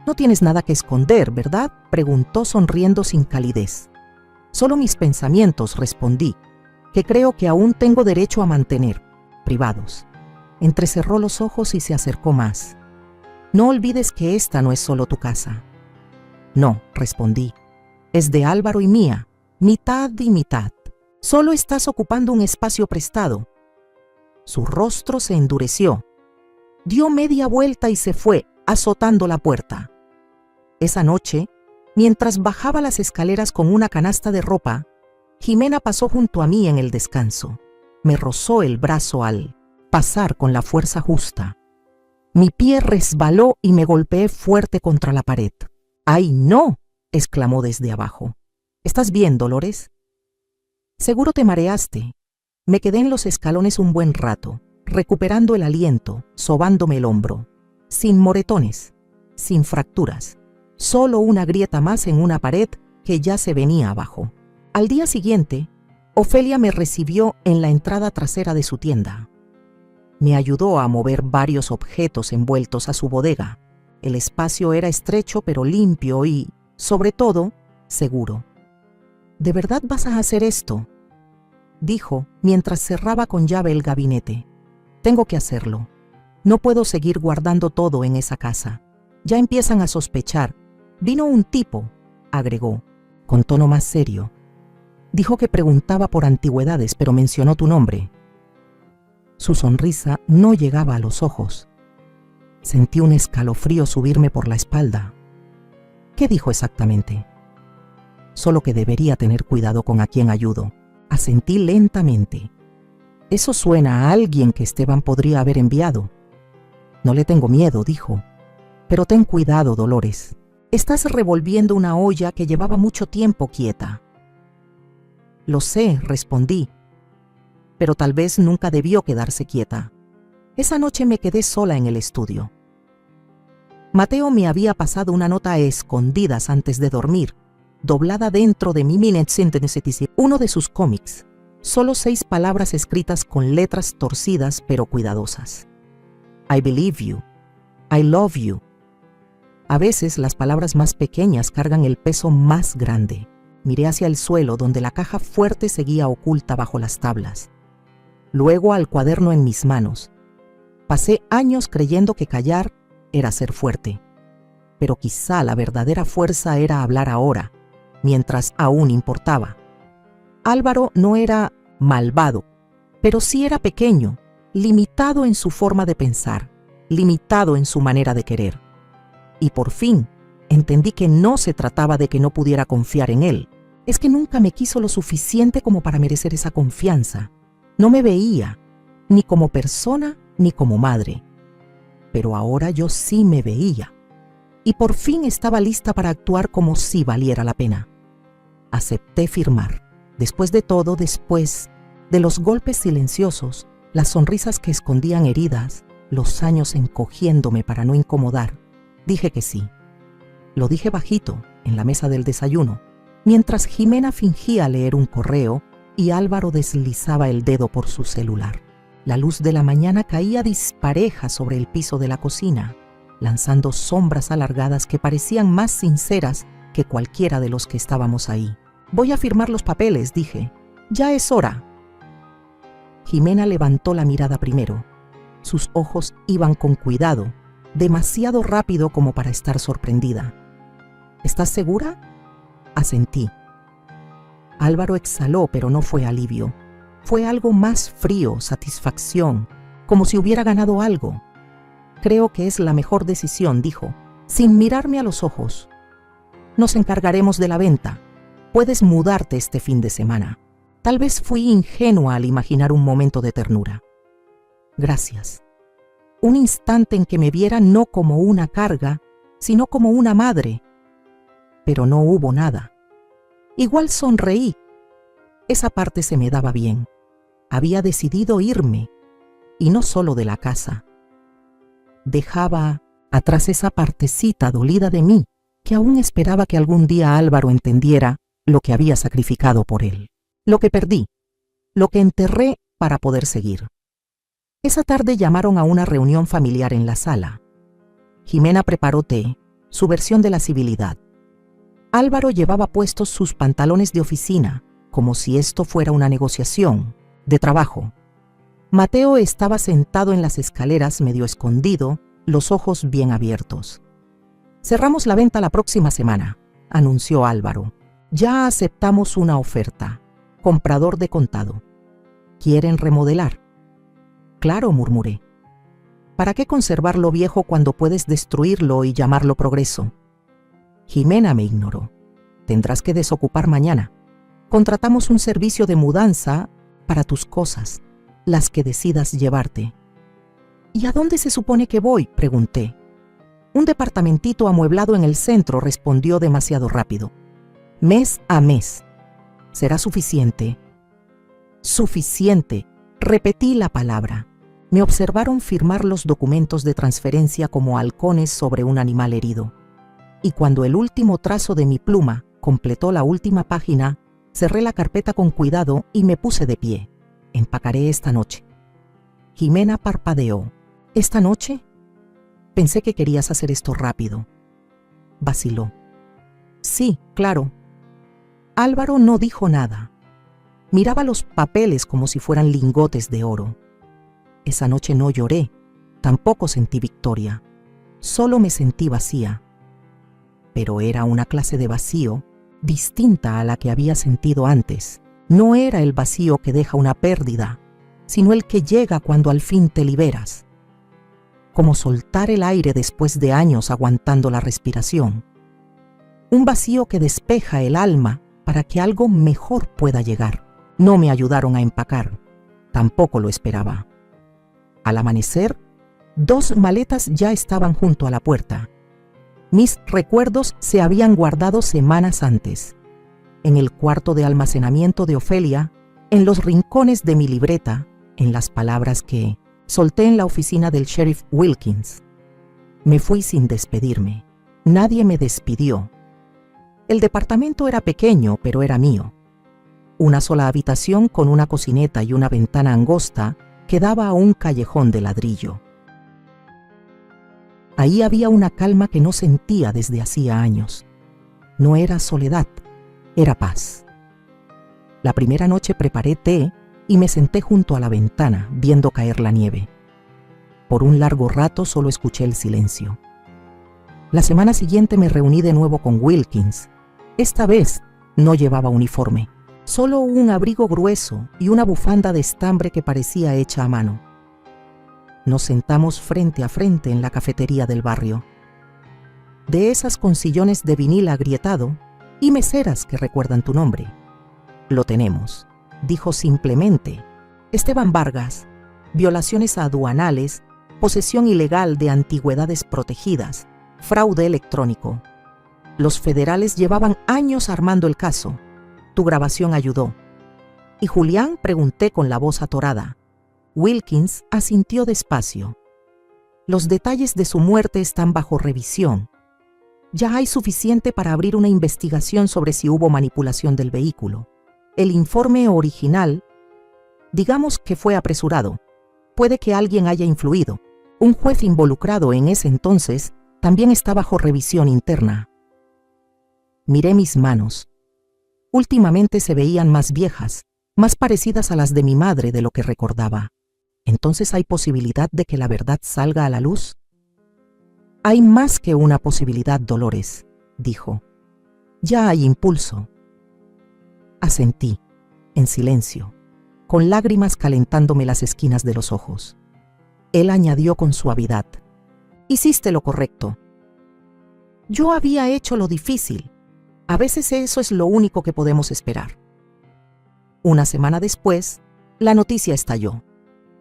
Speaker 1: No tienes nada que esconder, ¿verdad?, preguntó sonriendo sin calidez. Solo mis pensamientos, respondí, que creo que aún tengo derecho a mantener, privados. Entrecerró los ojos y se acercó más. No olvides que esta no es solo tu casa. No, respondí. Es de Álvaro y mía, mitad y mitad. Solo estás ocupando un espacio prestado. Su rostro se endureció. Dio media vuelta y se fue, azotando la puerta. Esa noche, mientras bajaba las escaleras con una canasta de ropa, Jimena pasó junto a mí en el descanso. Me rozó el brazo al pasar con la fuerza justa. Mi pie resbaló y me golpeé fuerte contra la pared. ¡Ay, no!, exclamó desde abajo. ¿Estás bien, Dolores? Seguro te mareaste. Me quedé en los escalones un buen rato, recuperando el aliento, sobándome el hombro. Sin moretones, sin fracturas, solo una grieta más en una pared que ya se venía abajo. Al día siguiente, Ofelia me recibió en la entrada trasera de su tienda. Me ayudó a mover varios objetos envueltos a su bodega. El espacio era estrecho pero limpio y, sobre todo, seguro. ¿De verdad vas a hacer esto?, dijo mientras cerraba con llave el gabinete. Tengo que hacerlo. No puedo seguir guardando todo en esa casa. Ya empiezan a sospechar. Vino un tipo, agregó, con tono más serio. Dijo que preguntaba por antigüedades, pero mencionó tu nombre. Su sonrisa no llegaba a los ojos. Sentí un escalofrío subirme por la espalda. ¿Qué dijo exactamente? Solo que debería tener cuidado con a quién ayudo. Asentí lentamente. Eso suena a alguien que Esteban podría haber enviado. No le tengo miedo, dijo. Pero ten cuidado, Dolores. Estás revolviendo una olla que llevaba mucho tiempo quieta. Lo sé, respondí. Pero tal vez nunca debió quedarse quieta. Esa noche me quedé sola en el estudio. Mateo me había pasado una nota a escondidas antes de dormir, doblada dentro de mi uno de sus cómics. Solo 6 palabras escritas con letras torcidas pero cuidadosas. I believe you. I love you. A veces las palabras más pequeñas cargan el peso más grande. Miré hacia el suelo donde la caja fuerte seguía oculta bajo las tablas. Luego al cuaderno en mis manos. Pasé años creyendo que callar era ser fuerte. Pero quizá la verdadera fuerza era hablar ahora, mientras aún importaba. Álvaro no era malvado, pero sí era pequeño, limitado en su forma de pensar, limitado en su manera de querer. Y por fin entendí que no se trataba de que no pudiera confiar en él. Es que nunca me quiso lo suficiente como para merecer esa confianza. No me veía, ni como persona ni como madre. Pero ahora yo sí me veía. Y por fin estaba lista para actuar como si valiera la pena. Acepté firmar. Después de todo, después de los golpes silenciosos, las sonrisas que escondían heridas, los años encogiéndome para no incomodar, dije que sí. Lo dije bajito, en la mesa del desayuno, mientras Jimena fingía leer un correo y Álvaro deslizaba el dedo por su celular. La luz de la mañana caía dispareja sobre el piso de la cocina, lanzando sombras alargadas que parecían más sinceras que cualquiera de los que estábamos ahí. Voy a firmar los papeles, dije. Ya es hora. Jimena levantó la mirada primero. Sus ojos iban con cuidado, demasiado rápido como para estar sorprendida. ¿Estás segura? Asentí. Álvaro exhaló, pero no fue alivio. Fue algo más frío, satisfacción, como si hubiera ganado algo. Creo que es la mejor decisión, dijo, sin mirarme a los ojos. Nos encargaremos de la venta. Puedes mudarte este fin de semana. Tal vez fui ingenua al imaginar un momento de ternura. Gracias. Un instante en que me viera no como una carga, sino como una madre. Pero no hubo nada. Igual sonreí. Esa parte se me daba bien. Había decidido irme, y no solo de la casa. Dejaba atrás esa partecita dolida de mí, que aún esperaba que algún día Álvaro entendiera lo que había sacrificado por él, lo que perdí, lo que enterré para poder seguir. Esa tarde llamaron a una reunión familiar en la sala. Jimena preparó té, su versión de la civilidad. Álvaro llevaba puestos sus pantalones de oficina, como si esto fuera una negociación, de trabajo. Mateo estaba sentado en las escaleras medio escondido, los ojos bien abiertos. Cerramos la venta la próxima semana, anunció Álvaro. Ya aceptamos una oferta. Comprador de contado. ¿Quieren remodelar? claro, murmuré. ¿Para qué conservar lo viejo cuando puedes destruirlo y llamarlo progreso? Jimena me ignoró. Tendrás que desocupar mañana. Contratamos un servicio de mudanza para tus cosas, las que decidas llevarte. ¿Y a dónde se supone que voy?, pregunté. Un departamentito amueblado en el centro, respondió demasiado rápido. Mes a mes. ¿Será suficiente? Suficiente. Repetí la palabra. Me observaron firmar los documentos de transferencia como halcones sobre un animal herido. Y cuando el último trazo de mi pluma completó la última página, cerré la carpeta con cuidado y me puse de pie. Empacaré esta noche. Jimena parpadeó. ¿Esta noche? Pensé que querías hacer esto rápido. Vaciló. Sí, claro. Álvaro no dijo nada. Miraba los papeles como si fueran lingotes de oro. Esa noche no lloré, tampoco sentí victoria. Solo me sentí vacía. Pero era una clase de vacío distinta a la que había sentido antes. No era el vacío que deja una pérdida, sino el que llega cuando al fin te liberas. Como soltar el aire después de años aguantando la respiración. Un vacío que despeja el alma para que algo mejor pueda llegar. No me ayudaron a empacar. Tampoco lo esperaba. Al amanecer, 2 maletas ya estaban junto a la puerta. Mis recuerdos se habían guardado semanas antes. En el cuarto de almacenamiento de Ofelia, en los rincones de mi libreta, en las palabras que solté en la oficina del sheriff Wilkins. Me fui sin despedirme. Nadie me despidió. El departamento era pequeño, pero era mío. Una sola habitación con una cocineta y una ventana angosta que daba a un callejón de ladrillo. Ahí había una calma que no sentía desde hacía años. No era soledad, era paz. La primera noche preparé té y me senté junto a la ventana, viendo caer la nieve. Por un largo rato solo escuché el silencio. La semana siguiente me reuní de nuevo con Wilkins. Esta vez no llevaba uniforme, solo un abrigo grueso y una bufanda de estambre que parecía hecha a mano. Nos sentamos frente a frente en la cafetería del barrio. De esas con sillones de vinil agrietado y meseras que recuerdan tu nombre. Lo tenemos, dijo simplemente. Esteban Vargas, violaciones aduanales, posesión ilegal de antigüedades protegidas, fraude electrónico. Los federales llevaban años armando el caso. Tu grabación ayudó. ¿Y Julián?, pregunté con la voz atorada. Wilkins asintió despacio. Los detalles de su muerte están bajo revisión. Ya hay suficiente para abrir una investigación sobre si hubo manipulación del vehículo. El informe original, digamos que fue apresurado. Puede que alguien haya influido. Un juez involucrado en ese entonces también está bajo revisión interna. Miré mis manos. Últimamente se veían más viejas, más parecidas a las de mi madre de lo que recordaba. ¿Entonces hay posibilidad de que la verdad salga a la luz? Hay más que una posibilidad, Dolores, dijo. Ya hay impulso. Asentí, en silencio, con lágrimas calentándome las esquinas de los ojos. Él añadió con suavidad. Hiciste lo correcto. Yo había hecho lo difícil. A veces eso es lo único que podemos esperar. Una semana después, la noticia estalló.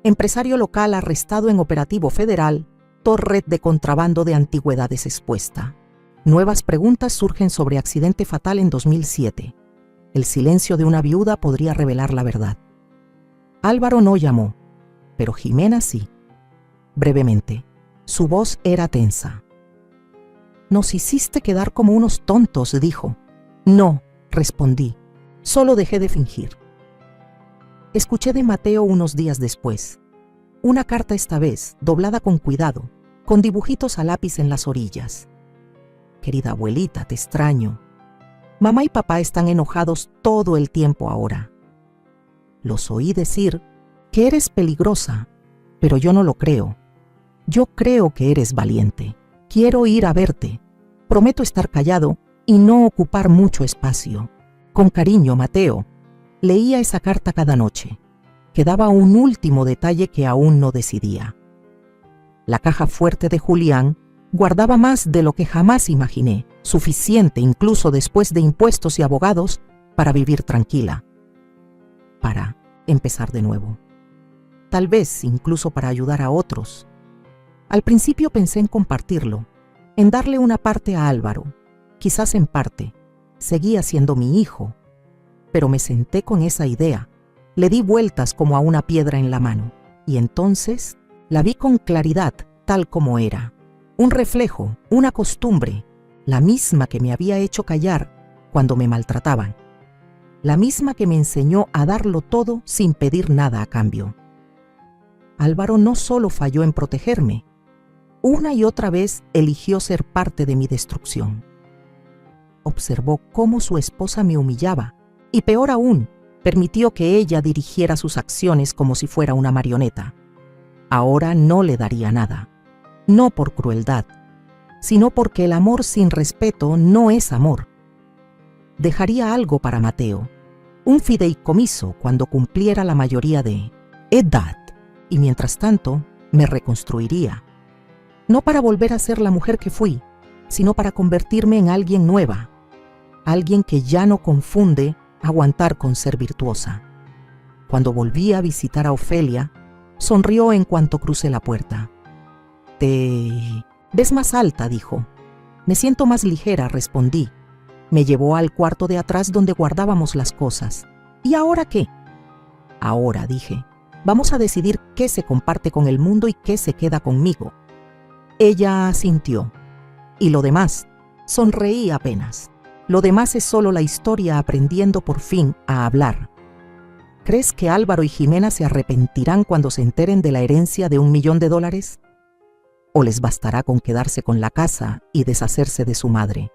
Speaker 1: Empresario local arrestado en operativo federal, red de contrabando de antigüedades expuesta. Nuevas preguntas surgen sobre accidente fatal en 2007. El silencio de una viuda podría revelar la verdad. Álvaro no llamó, pero Jimena sí. Brevemente, su voz era tensa. Nos hiciste quedar como unos tontos, dijo. No, respondí. Solo dejé de fingir. Escuché de Mateo unos días después. Una carta esta vez, doblada con cuidado, con dibujitos a lápiz en las orillas. Querida abuelita, te extraño. Mamá y papá están enojados todo el tiempo ahora. Los oí decir que eres peligrosa, pero yo no lo creo. Yo creo que eres valiente. Quiero ir a verte. Prometo estar callado y no ocupar mucho espacio. Con cariño, Mateo. Leía esa carta cada noche. quedaba un último detalle que aún no decidía. La caja fuerte de Julián guardaba más de lo que jamás imaginé, suficiente incluso después de impuestos y abogados para vivir tranquila, para empezar de nuevo. Tal vez incluso para ayudar a otros. Al principio pensé en compartirlo, en darle una parte a Álvaro, quizás en parte. Seguía siendo mi hijo, pero me senté con esa idea, le di vueltas como a una piedra en la mano, y entonces la vi con claridad tal como era. Un reflejo, una costumbre, la misma que me había hecho callar cuando me maltrataban, la misma que me enseñó a darlo todo sin pedir nada a cambio. Álvaro no solo falló en protegerme, una y otra vez eligió ser parte de mi destrucción. Observó cómo su esposa me humillaba y, peor aún, permitió que ella dirigiera sus acciones como si fuera una marioneta. Ahora no le daría nada, no por crueldad, sino porque el amor sin respeto no es amor. Dejaría algo para Mateo, un fideicomiso cuando cumpliera la mayoría de edad, y mientras tanto me reconstruiría. No para volver a ser la mujer que fui, sino para convertirme en alguien nueva, alguien que ya no confunde aguantar con ser virtuosa. Cuando volví a visitar a Ofelia, sonrió en cuanto crucé la puerta. «Te ves más alta», dijo. «Me siento más ligera», respondí. Me llevó al cuarto de atrás donde guardábamos las cosas. «¿Y ahora qué?» «Ahora», dije, «vamos a decidir qué se comparte con el mundo y qué se queda conmigo». Ella asintió. «¿Y lo demás?» Sonreí apenas. «Lo demás es solo la historia aprendiendo por fin a hablar». ¿Crees que Álvaro y Jimena se arrepentirán cuando se enteren de la herencia de $1 millón? ¿O les bastará con quedarse con la casa y deshacerse de su madre?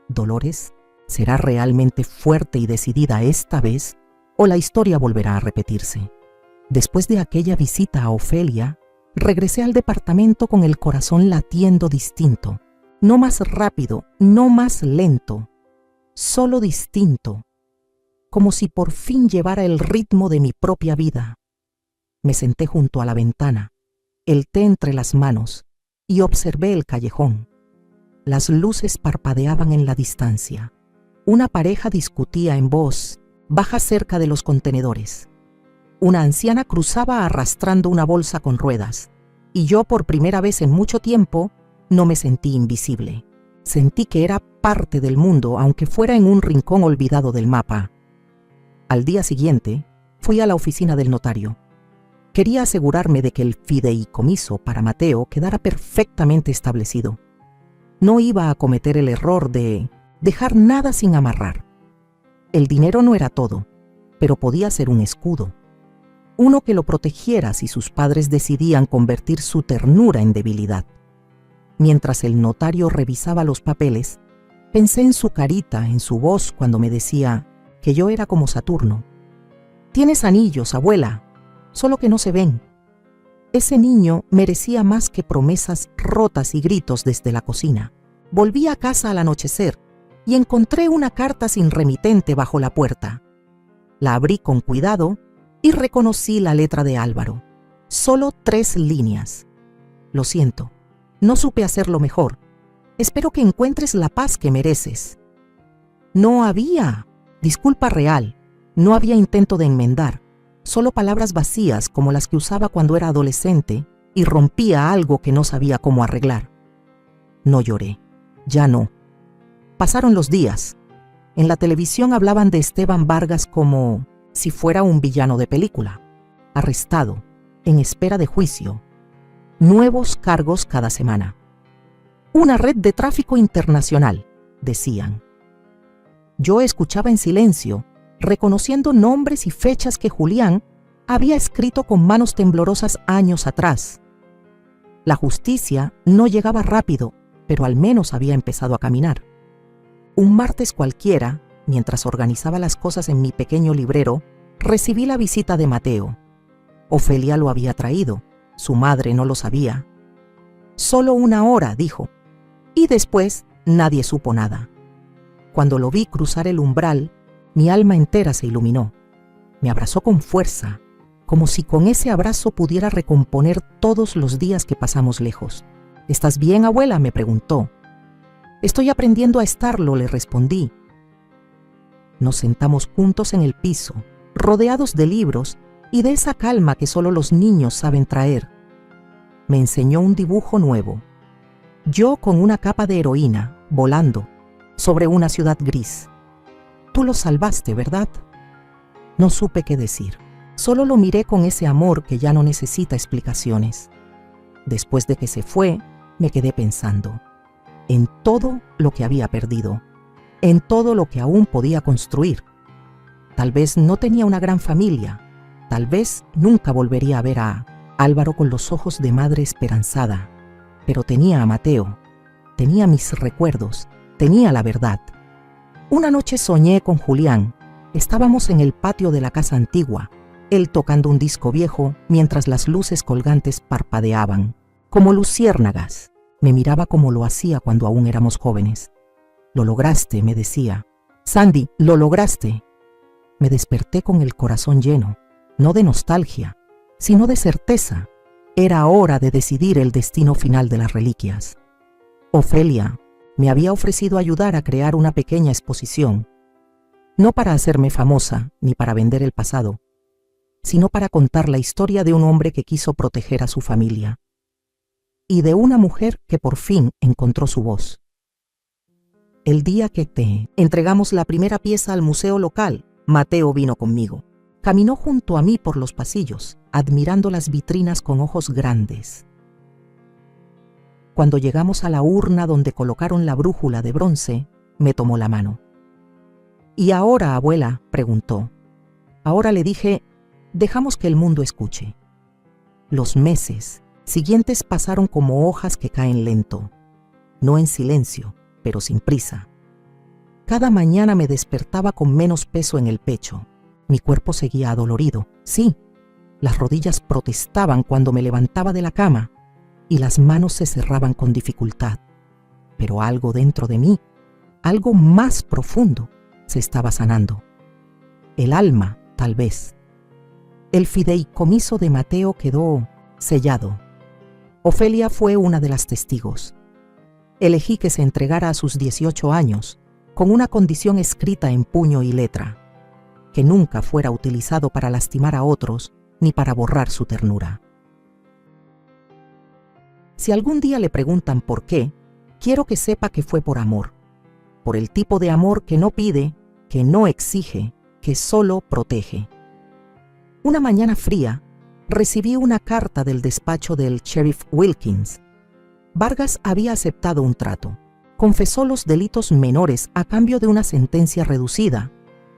Speaker 1: ¿Dolores será realmente fuerte y decidida esta vez, o la historia volverá a repetirse? Después de aquella visita a Ofelia, regresé al departamento con el corazón latiendo distinto, no más rápido, no más lento, solo distinto, como si por fin llevara el ritmo de mi propia vida. Me senté junto a la ventana, el té entre las manos, y observé el callejón. Las luces parpadeaban en la distancia. Una pareja discutía en voz baja cerca de los contenedores. Una anciana cruzaba arrastrando una bolsa con ruedas, y yo por primera vez en mucho tiempo no me sentí invisible. Sentí que era parte del mundo, aunque fuera en un rincón olvidado del mapa. Al día siguiente, fui a la oficina del notario. Quería asegurarme de que el fideicomiso para Mateo quedara perfectamente establecido. No iba a cometer el error de dejar nada sin amarrar. El dinero no era todo, pero podía ser un escudo. Uno que lo protegiera si sus padres decidían convertir su ternura en debilidad. Mientras el notario revisaba los papeles, pensé en su carita, en su voz cuando me decía que yo era como Saturno. «Tienes anillos, abuela, solo que no se ven». Ese niño merecía más que promesas rotas y gritos desde la cocina. Volví a casa al anochecer y encontré una carta sin remitente bajo la puerta. La abrí con cuidado y reconocí la letra de Álvaro. Solo 3 líneas. «Lo siento, no supe hacerlo mejor. Espero que encuentres la paz que mereces». No había disculpa real, no había intento de enmendar, solo palabras vacías como las que usaba cuando era adolescente y rompía algo que no sabía cómo arreglar. No lloré, ya no. Pasaron los días. En la televisión hablaban de Esteban Vargas como si fuera un villano de película, arrestado, en espera de juicio, nuevos cargos cada semana. Una red de tráfico internacional, decían. Yo escuchaba en silencio, reconociendo nombres y fechas que Julián había escrito con manos temblorosas años atrás. La justicia no llegaba rápido, pero al menos había empezado a caminar. Un martes cualquiera, mientras organizaba las cosas en mi pequeño librero, recibí la visita de Mateo. Ofelia lo había traído, su madre no lo sabía. «Solo 1 hora», dijo, y después nadie supo nada. Cuando lo vi cruzar el umbral, mi alma entera se iluminó. Me abrazó con fuerza, como si con ese abrazo pudiera recomponer todos los días que pasamos lejos. ¿Estás bien, abuela?, me preguntó. Estoy aprendiendo a estarlo, le respondí. Nos sentamos juntos en el piso, rodeados de libros y de esa calma que solo los niños saben traer. Me enseñó un dibujo nuevo. Yo con una capa de heroína, volando, sobre una ciudad gris. Tú lo salvaste, ¿verdad? No supe qué decir. Solo lo miré con ese amor que ya no necesita explicaciones. Después de que se fue, me quedé pensando en todo lo que había perdido, en todo lo que aún podía construir. Tal vez no tenía una gran familia, tal vez nunca volvería a ver a Álvaro con los ojos de madre esperanzada, pero tenía a Mateo, tenía mis recuerdos, tenía la verdad. Una noche soñé con Julián. Estábamos en el patio de la casa antigua, él tocando un disco viejo mientras las luces colgantes parpadeaban, como luciérnagas. Me miraba como lo hacía cuando aún éramos jóvenes. Lo lograste, me decía. Sandy, lo lograste. Me desperté con el corazón lleno, no de nostalgia, sino de certeza. Era hora de decidir el destino final de las reliquias. Ofelia me había ofrecido ayudar a crear una pequeña exposición, no para hacerme famosa ni para vender el pasado, sino para contar la historia de un hombre que quiso proteger a su familia y de una mujer que por fin encontró su voz. El día que te entregamos la primera pieza al museo local, Mateo vino conmigo. Caminó junto a mí por los pasillos, admirando las vitrinas con ojos grandes. Cuando llegamos a la urna donde colocaron la brújula de bronce, me tomó la mano. ¿Y ahora, abuela?, preguntó. Ahora, le dije, dejamos que el mundo escuche. Los meses siguientes pasaron como hojas que caen lento, no en silencio, pero sin prisa. Cada mañana me despertaba con menos peso en el pecho. Mi cuerpo seguía adolorido, sí. Las rodillas protestaban cuando me levantaba de la cama y las manos se cerraban con dificultad. Pero algo dentro de mí, algo más profundo, se estaba sanando. El alma, tal vez. El fideicomiso de Mateo quedó sellado. Ofelia fue una de las testigos. Elegí que se entregara a sus 18 años, con una condición escrita en puño y letra, que nunca fuera utilizado para lastimar a otros ni para borrar su ternura. Si algún día le preguntan por qué, quiero que sepa que fue por amor, por el tipo de amor que no pide, que no exige, que solo protege. Una mañana fría, recibí una carta del despacho del sheriff Wilkins. Vargas había aceptado un trato. Confesó los delitos menores a cambio de una sentencia reducida,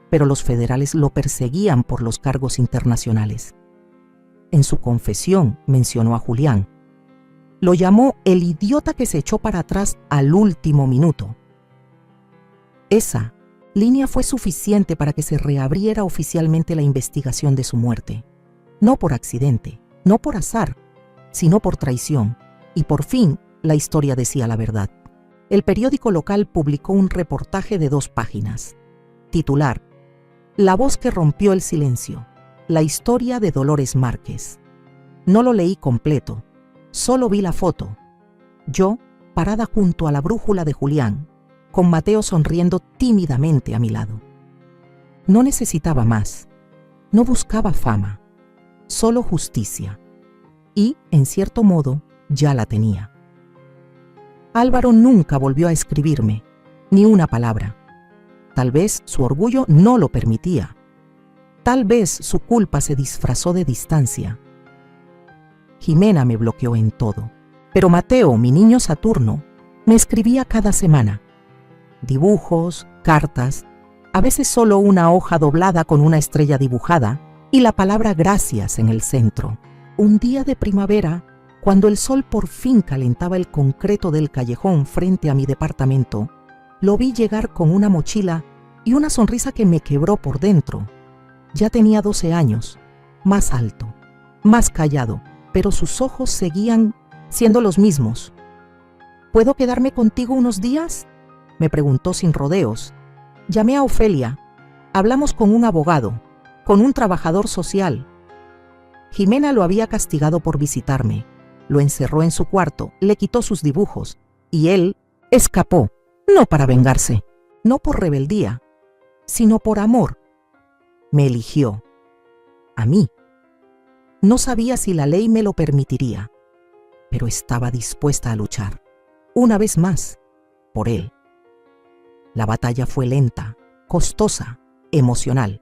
Speaker 1: pero los federales lo perseguían por los cargos internacionales. En su confesión mencionó a Julián. Lo llamó el idiota que se echó para atrás al último minuto. Esa línea fue suficiente para que se reabriera oficialmente la investigación de su muerte. No por accidente, no por azar, sino por traición. Y por fin, la historia decía la verdad. El periódico local publicó un reportaje de 2 páginas. Titular: La voz que rompió el silencio. La historia de Dolores Márquez. No lo leí completo, solo vi la foto. Yo, parada junto a la brújula de Julián, con Mateo sonriendo tímidamente a mi lado. No necesitaba más, no buscaba fama, solo justicia. Y, en cierto modo, ya la tenía. Álvaro nunca volvió a escribirme, ni una palabra. Tal vez su orgullo no lo permitía. Tal vez su culpa se disfrazó de distancia. Jimena me bloqueó en todo, pero Mateo, mi niño Saturno, me escribía cada semana. Dibujos, cartas, a veces solo una hoja doblada con una estrella dibujada y la palabra gracias en el centro. Un día de primavera, cuando el sol por fin calentaba el concreto del callejón frente a mi departamento, lo vi llegar con una mochila y una sonrisa que me quebró por dentro. Ya tenía 12 años, más alto, más callado, pero sus ojos seguían siendo los mismos. ¿Puedo quedarme contigo unos días?, me preguntó sin rodeos. Llamé a Ofelia. Hablamos con un abogado. con un trabajador social. Jimena lo había castigado por visitarme, lo encerró en su cuarto, le quitó sus dibujos y él escapó, no para vengarse, no por rebeldía, sino por amor. Me eligió, a mí. No sabía si la ley me lo permitiría, pero estaba dispuesta a luchar, una vez más, por él. La batalla fue lenta, costosa, emocional,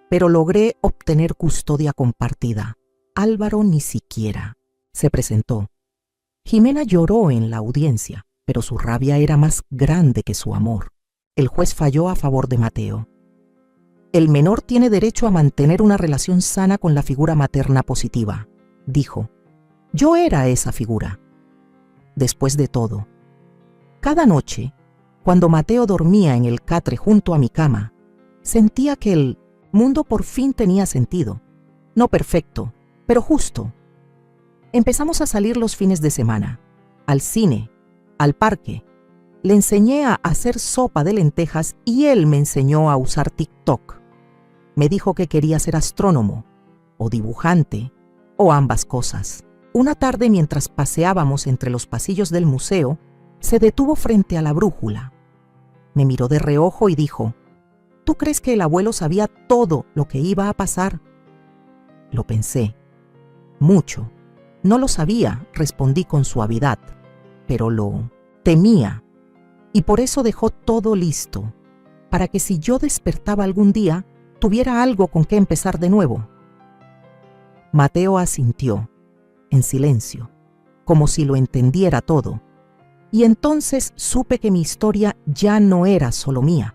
Speaker 1: pero logré obtener custodia compartida. Álvaro ni siquiera se presentó. Jimena lloró en la audiencia, pero su rabia era más grande que su amor. El juez falló a favor de Mateo. El menor tiene derecho a mantener una relación sana con la figura materna positiva, dijo. Yo era esa figura. Después de todo, cada noche, cuando Mateo dormía en el catre junto a mi cama, sentía que el mundo por fin tenía sentido. No perfecto, pero justo. Empezamos a salir los fines de semana, al cine, al parque. Le enseñé a hacer sopa de lentejas y él me enseñó a usar TikTok. Me dijo que quería ser astrónomo, o dibujante, o ambas cosas. Una tarde, mientras paseábamos entre los pasillos del museo, se detuvo frente a la brújula. Me miró de reojo y dijo, ¿tú crees que el abuelo sabía todo lo que iba a pasar? Lo pensé. Mucho. No lo sabía, respondí con suavidad, pero lo temía. Y por eso dejó todo listo, para que si yo despertaba algún día, tuviera algo con qué empezar de nuevo. Mateo asintió, en silencio, como si lo entendiera todo. Y entonces supe que mi historia ya no era solo mía,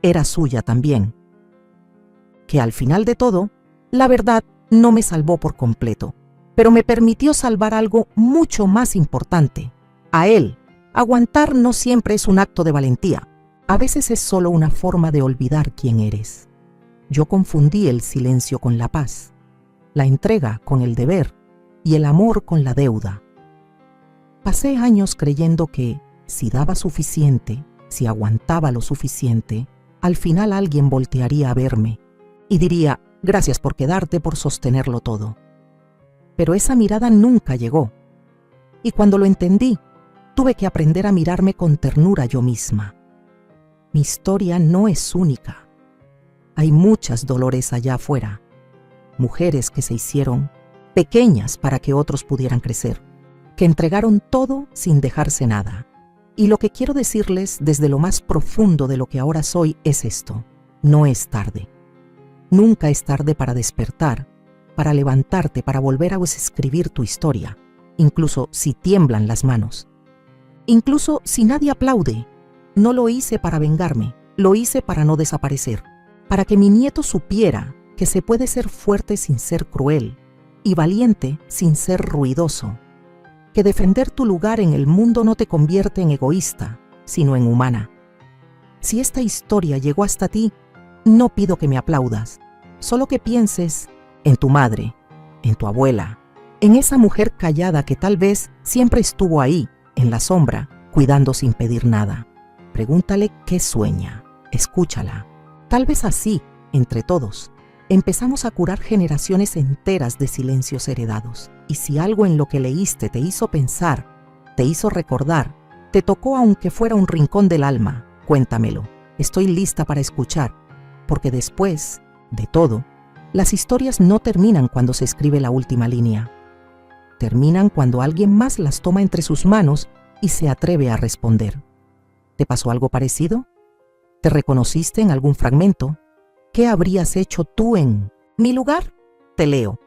Speaker 1: era suya también. Que al final de todo, la verdad no me salvó por completo, pero me permitió salvar algo mucho más importante, a él. Aguantar no siempre es un acto de valentía, a veces es solo una forma de olvidar quién eres. Yo confundí el silencio con la paz, la entrega con el deber y el amor con la deuda. Pasé años creyendo que, si daba suficiente, si aguantaba lo suficiente, al final alguien voltearía a verme y diría, gracias por quedarte, por sostenerlo todo. Pero esa mirada nunca llegó. Y cuando lo entendí, tuve que aprender a mirarme con ternura yo misma. Mi historia no es única. Hay muchas Dolores allá afuera, mujeres que se hicieron pequeñas para que otros pudieran crecer, que entregaron todo sin dejarse nada. Y lo que quiero decirles desde lo más profundo de lo que ahora soy es esto: no es tarde. Nunca es tarde para despertar, para levantarte, para volver a escribir tu historia, incluso si tiemblan las manos. Incluso si nadie aplaude. No lo hice para vengarme, lo hice para no desaparecer, para que mi nieto supiera que se puede ser fuerte sin ser cruel y valiente sin ser ruidoso, que defender tu lugar en el mundo no te convierte en egoísta, sino en humana. Si esta historia llegó hasta ti, no pido que me aplaudas, solo que pienses en tu madre, en tu abuela, en esa mujer callada que tal vez siempre estuvo ahí, en la sombra, cuidando sin pedir nada. Pregúntale qué sueña, escúchala. Tal vez así, entre todos, empezamos a curar generaciones enteras de silencios heredados. Y si algo en lo que leíste te hizo pensar, te hizo recordar, te tocó aunque fuera un rincón del alma, cuéntamelo. Estoy lista para escuchar, porque después de todo, las historias no terminan cuando se escribe la última línea. Terminan cuando alguien más las toma entre sus manos y se atreve a responder. ¿Te pasó algo parecido? ¿Te reconociste en algún fragmento? ¿Qué habrías hecho tú en mi lugar? Te leo.